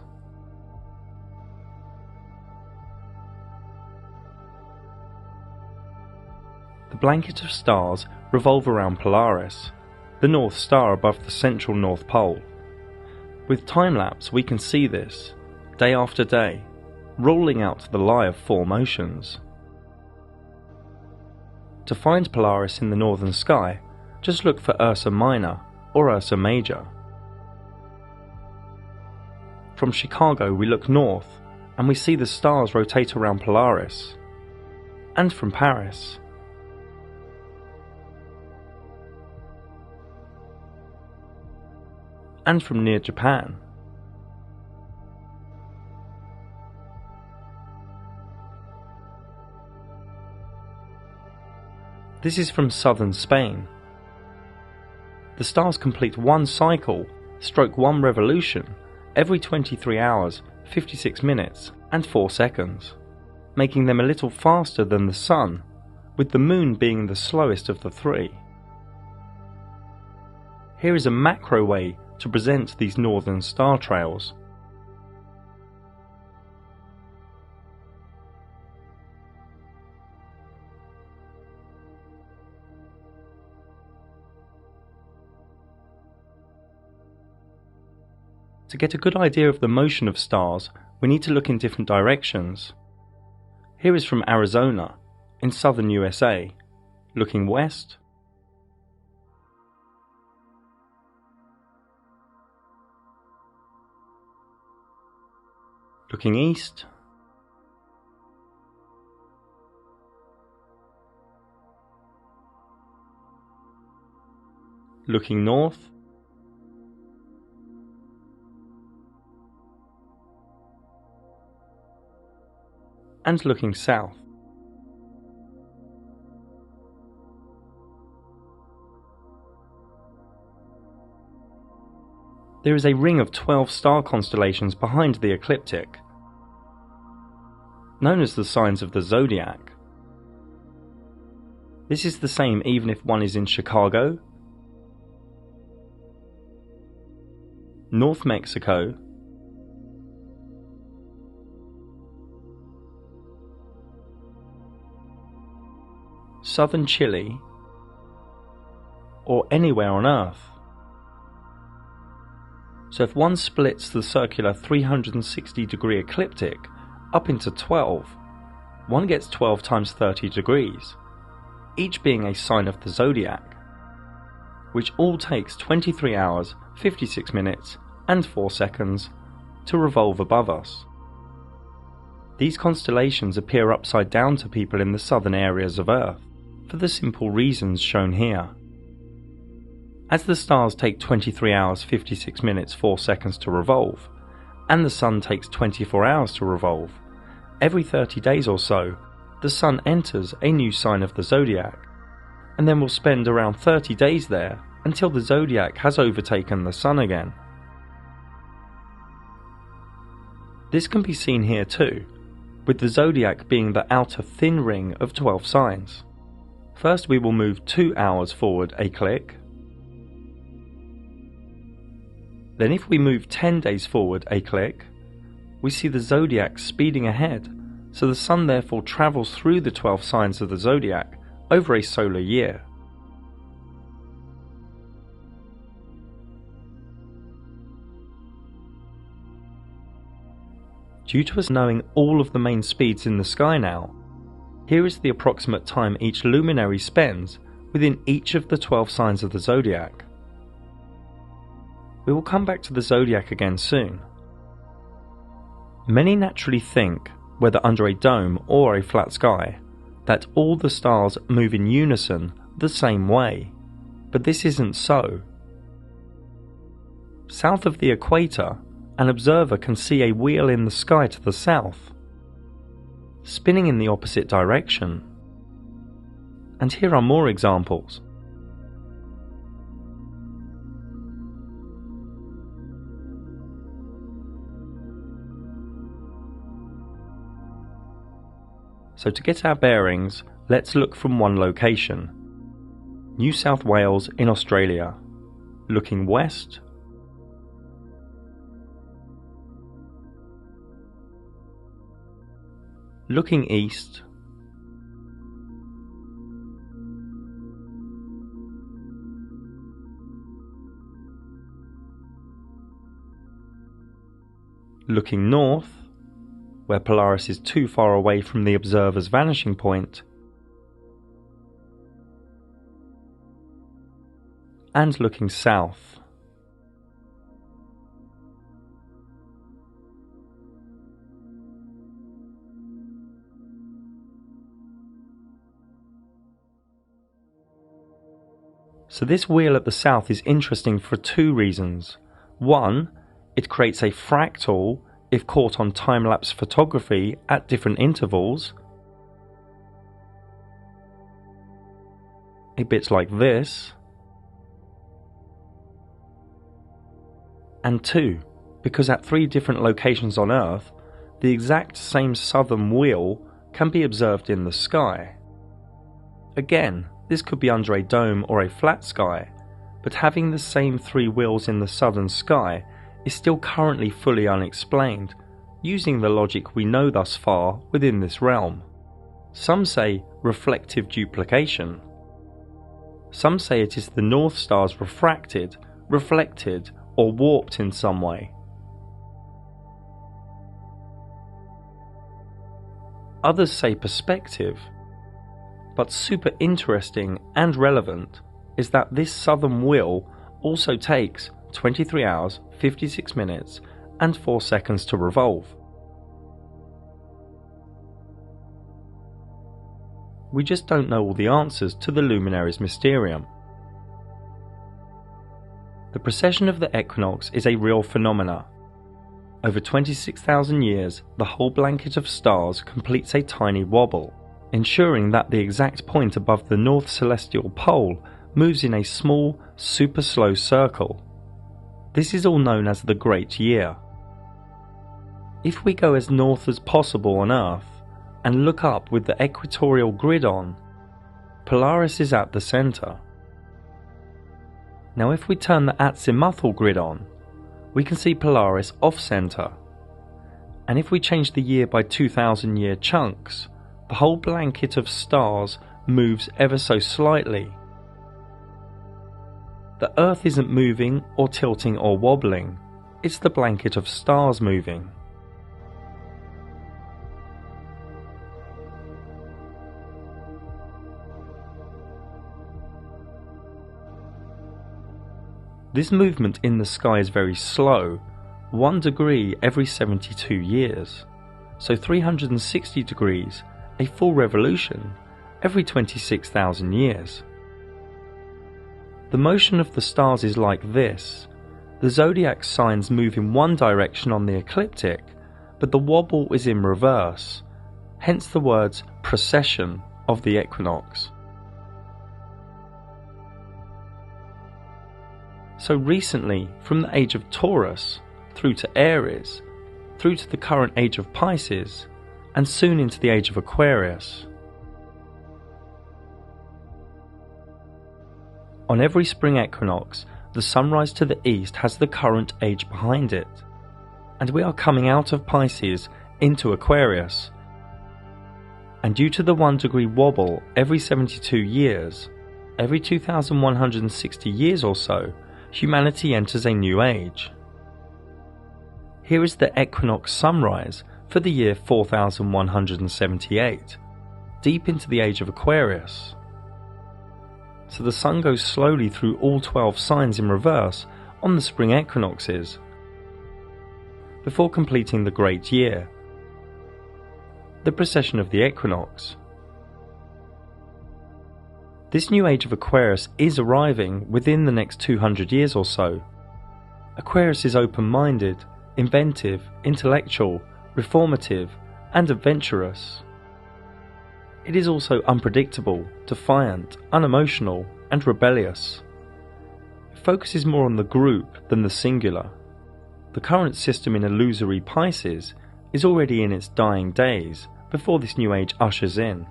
S1: The blanket of stars revolve around Polaris, the North Star above the central North Pole. With time-lapse we can see this, day after day, rolling out the lie of four motions. To find Polaris in the northern sky, just look for Ursa Minor or Ursa Major. From Chicago we look north and we see the stars rotate around Polaris, and from Paris. And from near Japan. This is from southern Spain. The stars complete one cycle, stroke one revolution, every 23 hours, 56 minutes and 4 seconds, making them a little faster than the Sun, with the Moon being the slowest of the three. Here is a macro way to present these northern star trails. To get a good idea of the motion of stars, we need to look in different directions. Here is from Arizona, in southern USA, looking west, looking east, looking north, and looking south. There is a ring of 12 star constellations behind the ecliptic, known as the signs of the zodiac. This is the same even if one is in Chicago, North Mexico, southern Chile, or anywhere on Earth. So if one splits the circular 360-degree ecliptic up into 12, one gets 12 times 30 degrees, each being a sign of the zodiac, which all takes 23 hours, 56 minutes and 4 seconds to revolve above us. These constellations appear upside down to people in the southern areas of Earth, for the simple reasons shown here. As the stars take 23 hours, 56 minutes, 4 seconds to revolve, and the Sun takes 24 hours to revolve, every 30 days or so, the Sun enters a new sign of the zodiac, and then will spend around 30 days there until the zodiac has overtaken the Sun again. This can be seen here too, with the zodiac being the outer thin ring of 12 signs. First we will move 2 hours forward a click. Then if we move 10 days forward a click, we see the zodiac speeding ahead, so the Sun therefore travels through the 12 signs of the zodiac over a solar year. Due to us knowing all of the main speeds in the sky now, here is the approximate time each luminary spends within each of the 12 signs of the zodiac. We will come back to the zodiac again soon. Many naturally think, whether under a dome or a flat sky, that all the stars move in unison the same way, but this isn't so. South of the equator, an observer can see a wheel in the sky to the south, spinning in the opposite direction. And here are more examples. So to get our bearings, let's look from one location. New South Wales in Australia. Looking west, looking east, looking north, where Polaris is too far away from the observer's vanishing point, and looking south. So this wheel at the south is interesting for 2 reasons. One, it creates a fractal if caught on time-lapse photography at different intervals, a bit like this. And 2, because at 3 different locations on Earth, the exact same southern wheel can be observed in the sky. Again, this could be under a dome or a flat sky, but having the same 3 wheels in the southern sky is still currently fully unexplained, using the logic we know thus far within this realm. Some say reflective duplication. Some say it is the North Stars refracted, reflected, or warped in some way. Others say perspective, but super interesting and relevant is that this southern wheel also takes 23 hours, 56 minutes and 4 seconds to revolve. We just don't know all the answers to the luminaries' mysterium. The precession of the equinox is a real phenomena. Over 26,000 years, the whole blanket of stars completes a tiny wobble, ensuring that the exact point above the north celestial pole moves in a small, super slow circle. This is all known as the Great Year. If we go as north as possible on Earth and look up with the equatorial grid on, Polaris is at the centre. Now if we turn the azimuthal grid on, we can see Polaris off-centre. And if we change the year by 2,000 year chunks, the whole blanket of stars moves ever so slightly. The Earth isn't moving or tilting or wobbling, it's the blanket of stars moving. This movement in the sky is very slow, 1 degree every 72 years, so 360 degrees, a full revolution, every 26,000 years. The motion of the stars is like this. The zodiac signs move in one direction on the ecliptic, but the wobble is in reverse, hence the words precession of the equinox. So recently, from the age of Taurus, through to Aries, through to the current age of Pisces, and soon into the age of Aquarius. On every spring equinox, the sunrise to the east has the current age behind it, and we are coming out of Pisces into Aquarius. And due to the 1 degree wobble every 72 years, every 2,160 years or so, humanity enters a new age. Here is the equinox sunrise for the year 4178, deep into the age of Aquarius. So the sun goes slowly through all 12 signs in reverse on the spring equinoxes, before completing the great year, the precession of the equinox. This new age of Aquarius is arriving within the next 200 years or so. Aquarius is open-minded, inventive, intellectual, reformative, and adventurous. It is also unpredictable, defiant, unemotional, and rebellious. It focuses more on the group than the singular. The current system in illusory Pisces is already in its dying days before this new age ushers in.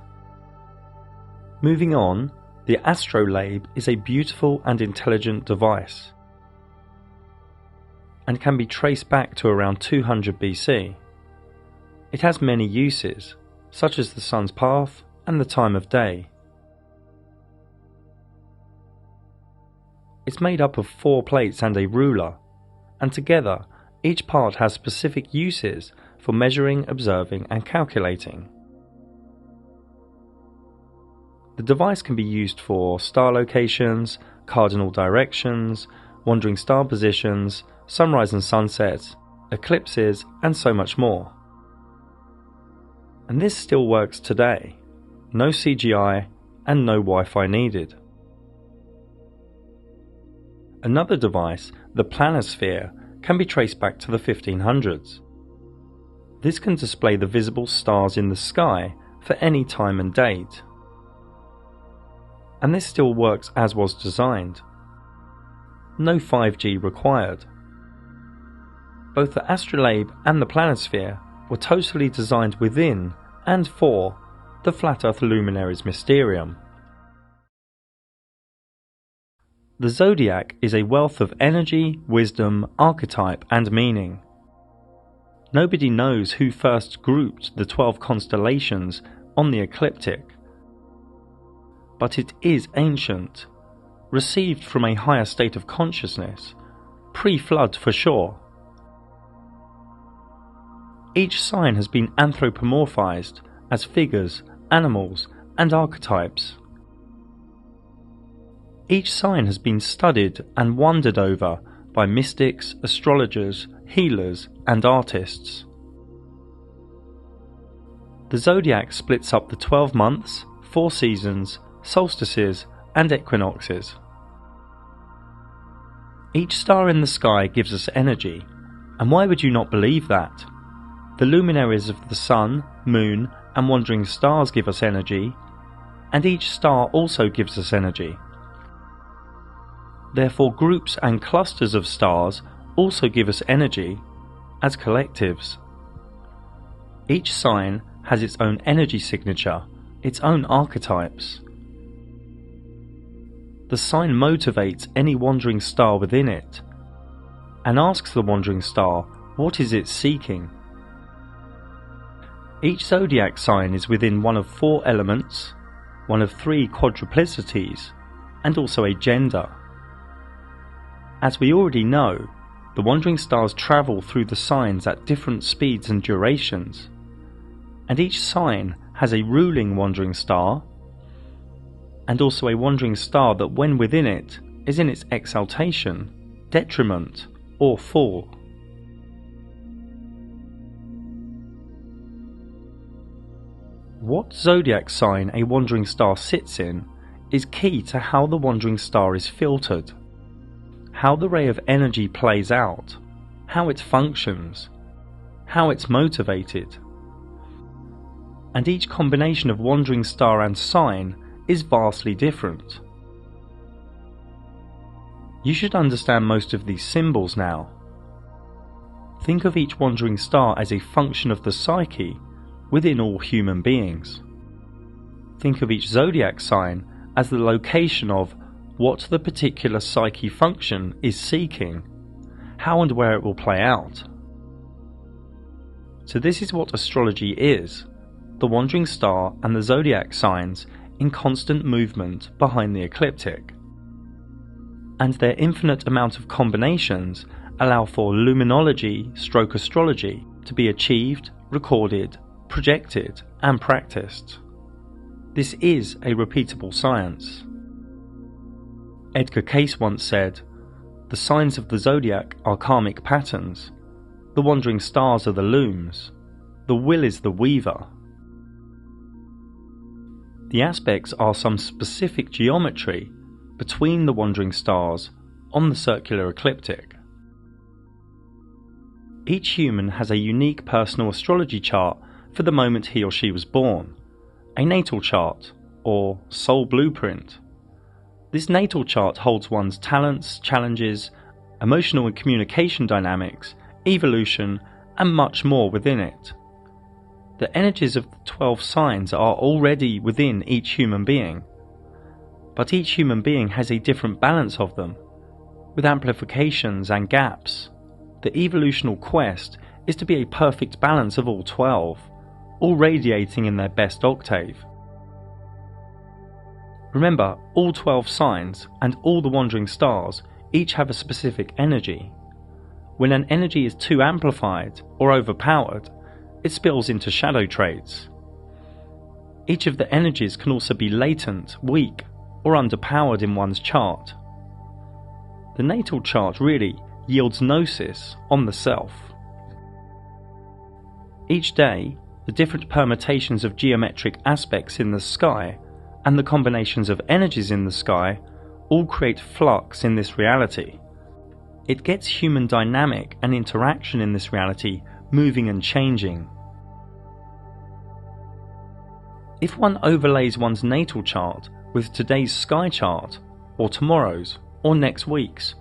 S1: Moving on, the astrolabe is a beautiful and intelligent device, and can be traced back to around 200 BC. It has many uses, such as the sun's path and the time of day. It's made up of 4 plates and a ruler, and together each part has specific uses for measuring, observing, and calculating. The device can be used for star locations, cardinal directions, wandering star positions, sunrise and sunset, eclipses, and so much more. And this still works today. No CGI and no Wi-Fi needed. Another device, the planisphere, can be traced back to the 1500s. This can display the visible stars in the sky for any time and date. And this still works as was designed. No 5G required. Both the astrolabe and the planisphere were totally designed within and for the Flat Earth Luminaries Mysterium. The zodiac is a wealth of energy, wisdom, archetype, and meaning. Nobody knows who first grouped the 12 constellations on the ecliptic, but it is ancient, received from a higher state of consciousness, pre-flood for sure. Each sign has been anthropomorphized as figures, animals, and archetypes. Each sign has been studied and wondered over by mystics, astrologers, healers, and artists. The zodiac splits up the 12 months, 4 seasons, solstices, and equinoxes. Each star in the sky gives us energy, and why would you not believe that? The luminaries of the sun, moon, and wandering stars give us energy, and each star also gives us energy. Therefore, groups and clusters of stars also give us energy as collectives. Each sign has its own energy signature, its own archetypes. The sign motivates any wandering star within it, and asks the wandering star what is it seeking. Each zodiac sign is within one of 4 elements, one of 3 quadruplicities, and also a gender. As we already know, The wandering stars travel through the signs at different speeds and durations, and each sign has a ruling wandering star, and also a wandering star that when within it is in its exaltation, detriment, or fall. What zodiac sign a wandering star sits in is key to how the wandering star is filtered, how the ray of energy plays out, how it functions, how it's motivated. And each combination of wandering star and sign is vastly different. You should understand most of these symbols now. Think of each wandering star as a function of the psyche within all human beings. Think of each zodiac sign as the location of what the particular psyche function is seeking, how and where it will play out. So this is what astrology is, the wandering star and the zodiac signs in constant movement behind the ecliptic. And their infinite amount of combinations allow for luminology/astrology to be achieved, recorded, projected and practiced. This is a repeatable science. Edgar Cayce once said, "The signs of the zodiac are karmic patterns, the wandering stars are the looms, the will is the weaver." The aspects are some specific geometry between the wandering stars on the circular ecliptic. Each human has a unique personal astrology chart for the moment he or she was born, a natal chart, or soul blueprint. This natal chart holds one's talents, challenges, emotional and communication dynamics, evolution, and much more within it. The energies of the 12 signs are already within each human being, but each human being has a different balance of them, with amplifications and gaps. The evolutional quest is to be a perfect balance of all 12, all radiating in their best octave. Remember, all 12 signs and all the wandering stars each have a specific energy. When an energy is too amplified or overpowered, it spills into shadow traits. Each of the energies can also be latent, weak, or underpowered in one's chart. The natal chart really yields gnosis on the self. Each day, the different permutations of geometric aspects in the sky and the combinations of energies in the sky all create flux in this reality. It gets human dynamic and interaction in this reality moving and changing. If one overlays one's natal chart with today's sky chart, or tomorrow's, or next week's,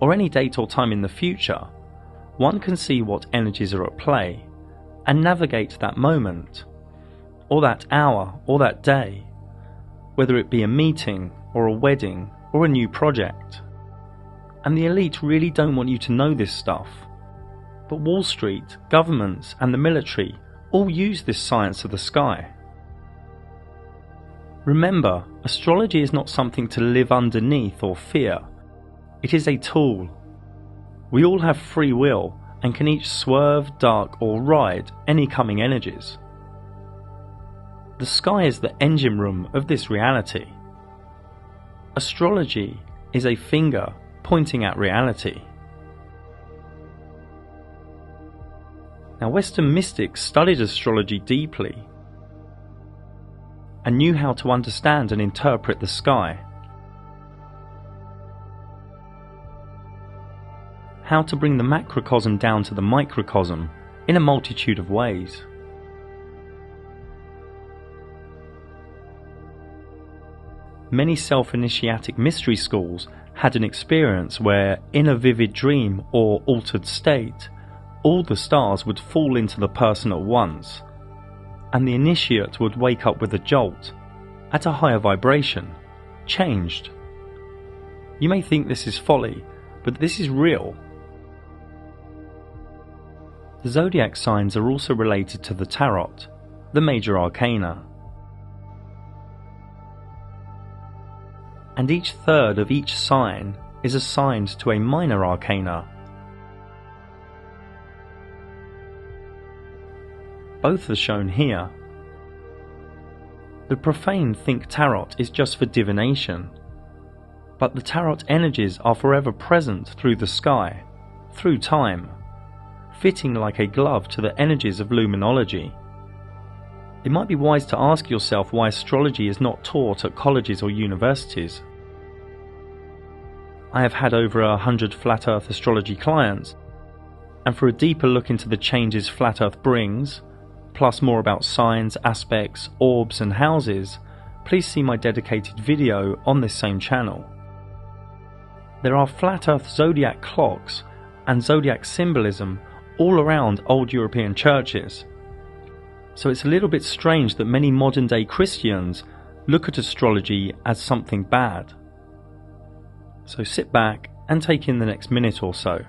S1: or any date or time in the future, one can see what energies are at play and navigate that moment, or that hour, or that day, whether it be a meeting, or a wedding, or a new project. And the elite really don't want you to know this stuff. But Wall Street, governments, and the military all use this science of the sky. Remember, astrology is not something to live underneath or fear. It is a tool. We all have free will and can each swerve, dark, or ride any coming energies. The sky is the engine room of this reality. Astrology is a finger pointing at reality. Now, Western mystics studied astrology deeply and knew how to understand and interpret the sky, how to bring the macrocosm down to the microcosm in a multitude of ways. Many self-initiatic mystery schools had an experience where, in a vivid dream or altered state, all the stars would fall into the person at once, and the initiate would wake up with a jolt, at a higher vibration, changed. You may think this is folly, but this is real. The zodiac signs are also related to the tarot, the major arcana. And each third of each sign is assigned to a minor arcana, both are shown here. The profane think tarot is just for divination, but the tarot energies are forever present through the sky, through time, fitting like a glove to the energies of luminology. It might be wise to ask yourself why astrology is not taught at colleges or universities. I have had over 100 Flat Earth astrology clients, and for a deeper look into the changes Flat Earth brings, plus more about signs, aspects, orbs and houses, please see my dedicated video on this same channel. There are Flat Earth zodiac clocks and zodiac symbolism all around old European churches, so it's a little bit strange that many modern day Christians look at astrology as something bad. So sit back and take in the next minute or so.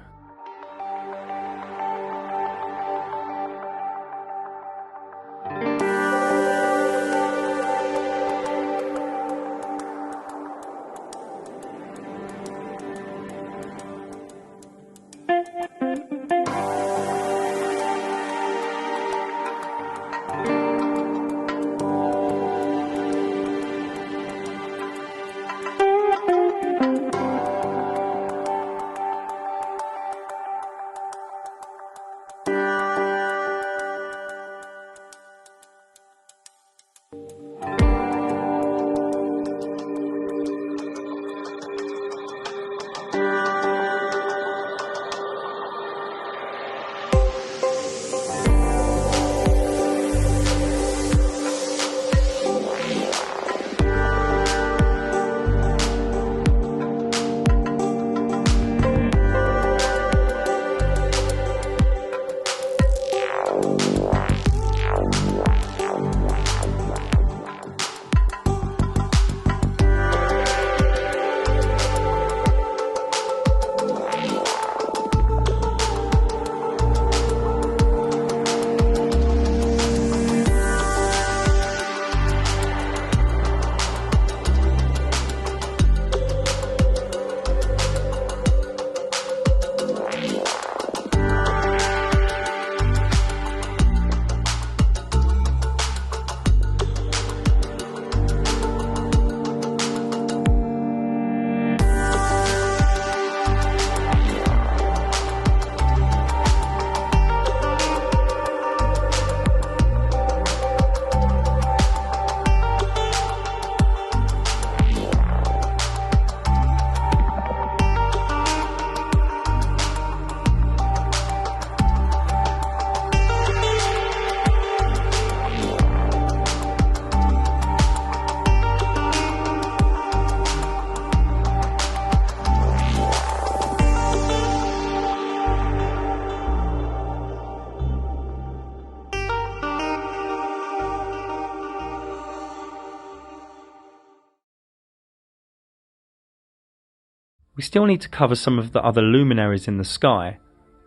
S1: We still need to cover some of the other luminaries in the sky,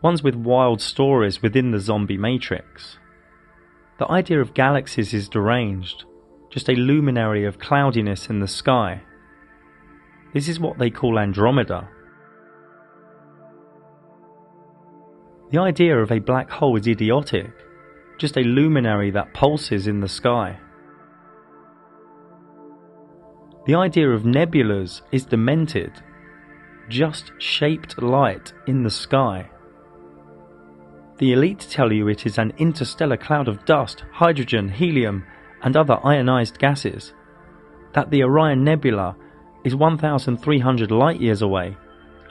S1: ones with wild stories within the zombie matrix. The idea of galaxies is deranged, just a luminary of cloudiness in the sky. This is what they call Andromeda. The idea of a black hole is idiotic, just a luminary that pulses in the sky. The idea of nebulas is demented, just shaped light in the sky. The elite tell you it is an interstellar cloud of dust, hydrogen, helium and other ionized gases, that the Orion Nebula is 1,300 light years away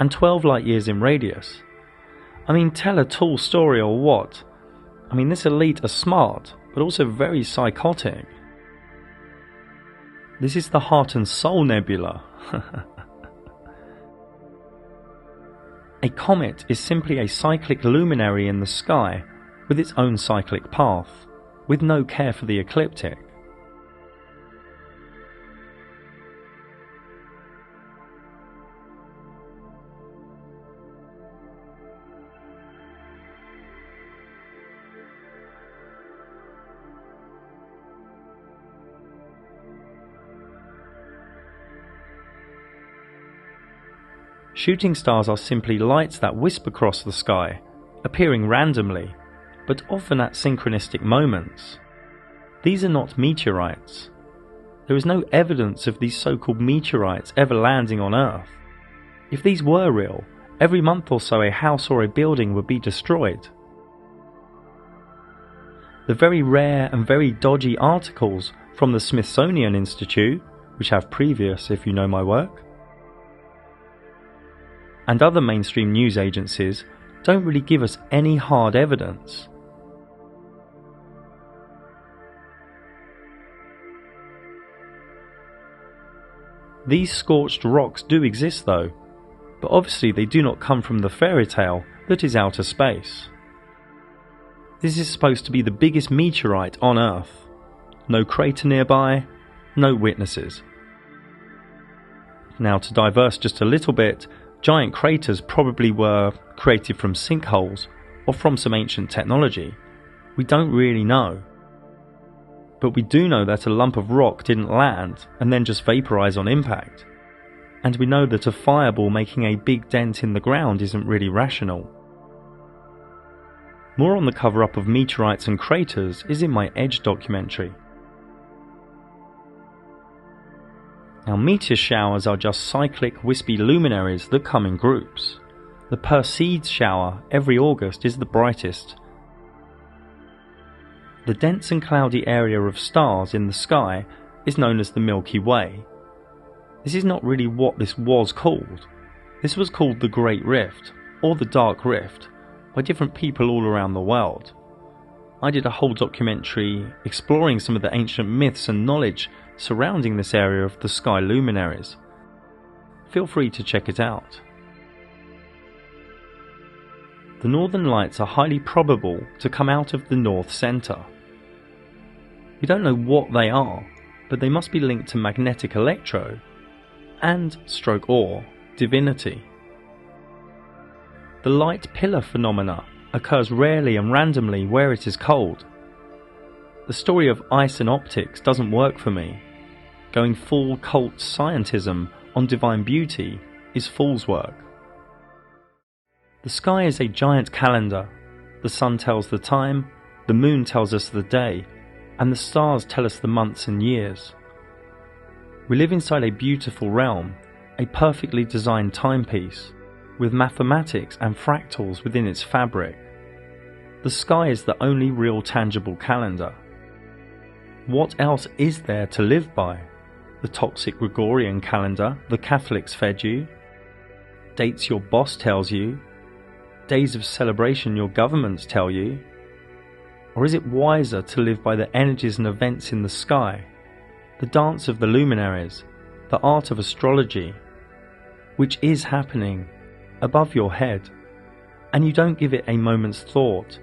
S1: and 12 light years in radius. I mean, tell a tall story or what? I mean, this elite are smart, but also very psychotic. This is the Heart and Soul Nebula. A comet is simply a cyclic luminary in the sky with its own cyclic path, with no care for the ecliptic. Shooting stars are simply lights that wisp across the sky, appearing randomly, but often at synchronistic moments. These are not meteorites. There is no evidence of these so-called meteorites ever landing on Earth. If these were real, every month or so a house or a building would be destroyed. The very rare and very dodgy articles from the Smithsonian Institute, which have previous if you know my work, and other mainstream news agencies don't really give us any hard evidence. These scorched rocks do exist though, but obviously they do not come from the fairy tale that is outer space. This is supposed to be the biggest meteorite on Earth. No crater nearby, no witnesses. Now, to diverse just a little bit, giant craters probably were created from sinkholes or from some ancient technology. We don't really know. But we do know that a lump of rock didn't land and then just vaporize on impact. And we know that a fireball making a big dent in the ground isn't really rational. More on the cover-up of meteorites and craters is in my Edge documentary. Now, meteor showers are just cyclic, wispy luminaries that come in groups. The Perseids shower every August is the brightest. The dense and cloudy area of stars in the sky is known as the Milky Way. This is not really what this was called. This was called the Great Rift, or the Dark Rift, by different people all around the world. I did a whole documentary exploring some of the ancient myths and knowledge surrounding this area of the sky luminaries. Feel free to check it out. The Northern Lights are highly probable to come out of the North Centre. We don't know what they are, but they must be linked to magnetic electro and or divinity. The light pillar phenomena occurs rarely and randomly where it is cold. The story of ice and optics doesn't work for me. Going full cult scientism on divine beauty is fool's work. The sky is a giant calendar. The sun tells the time, the moon tells us the day, and the stars tell us the months and years. We live inside a beautiful realm, a perfectly designed timepiece, with mathematics and fractals within its fabric. The sky is the only real tangible calendar. What else is there to live by? The toxic Gregorian calendar the Catholics fed you? Dates your boss tells you? Days of celebration your governments tell you? Or is it wiser to live by the energies and events in the sky, the dance of the luminaries, the art of astrology, which is happening above your head, and you don't give it a moment's thought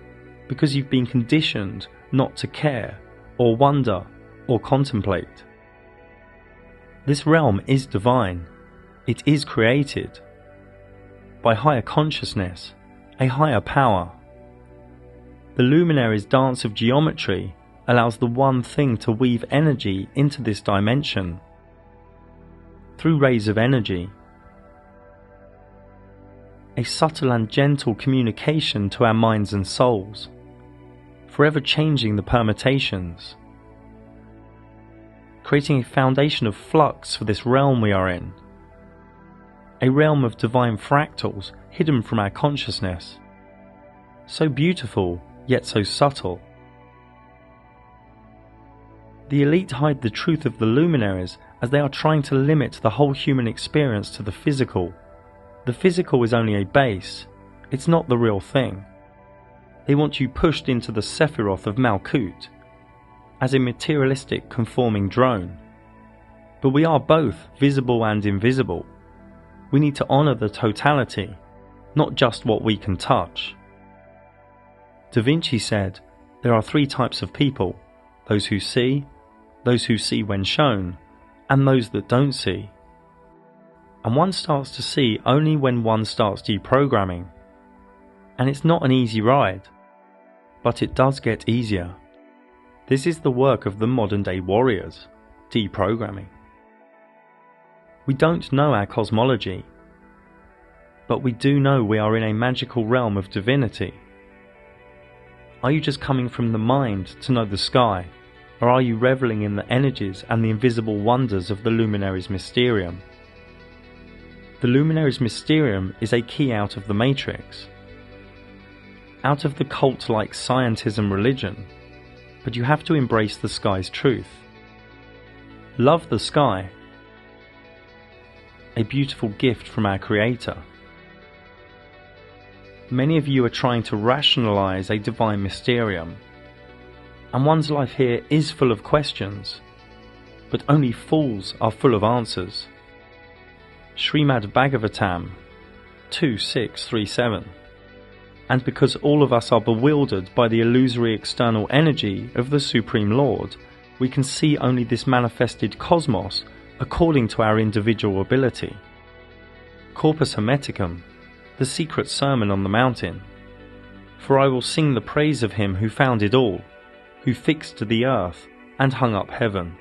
S1: because you've been conditioned not to care or wonder or contemplate? This realm is divine. It is created by higher consciousness, a higher power. The luminaries' dance of geometry allows the one thing to weave energy into this dimension through rays of energy. A subtle and gentle communication to our minds and souls, forever changing the permutations, creating a foundation of flux for this realm we are in, a realm of divine fractals hidden from our consciousness, so beautiful yet so subtle. The elite hide the truth of the luminaries as they are trying to limit the whole human experience to the physical. The physical is only a base, it's not the real thing. They want you pushed into the Sephiroth of Malkut, as a materialistic conforming drone. But we are both visible and invisible. We need to honour the totality, not just what we can touch. Da Vinci said, there are three types of people: those who see when shown, and those that don't see. And one starts to see only when one starts deprogramming. And it's not an easy ride, but it does get easier. This is the work of the modern day warriors, deprogramming. We don't know our cosmology, but we do know we are in a magical realm of divinity. Are you just coming from the mind to know the sky, or are you reveling in the energies and the invisible wonders of the Luminaries Mysterium? The Luminaries Mysterium is a key out of the Matrix, out of the cult-like scientism religion, but you have to embrace the sky's truth. Love the sky, a beautiful gift from our Creator. Many of you are trying to rationalize a divine mysterium, and one's life here is full of questions, but only fools are full of answers. Srimad Bhagavatam 2.637. And because all of us are bewildered by the illusory external energy of the Supreme Lord, we can see only this manifested cosmos according to our individual ability. Corpus Hermeticum, the secret sermon on the mountain. For I will sing the praise of him who founded all, who fixed the earth and hung up heaven.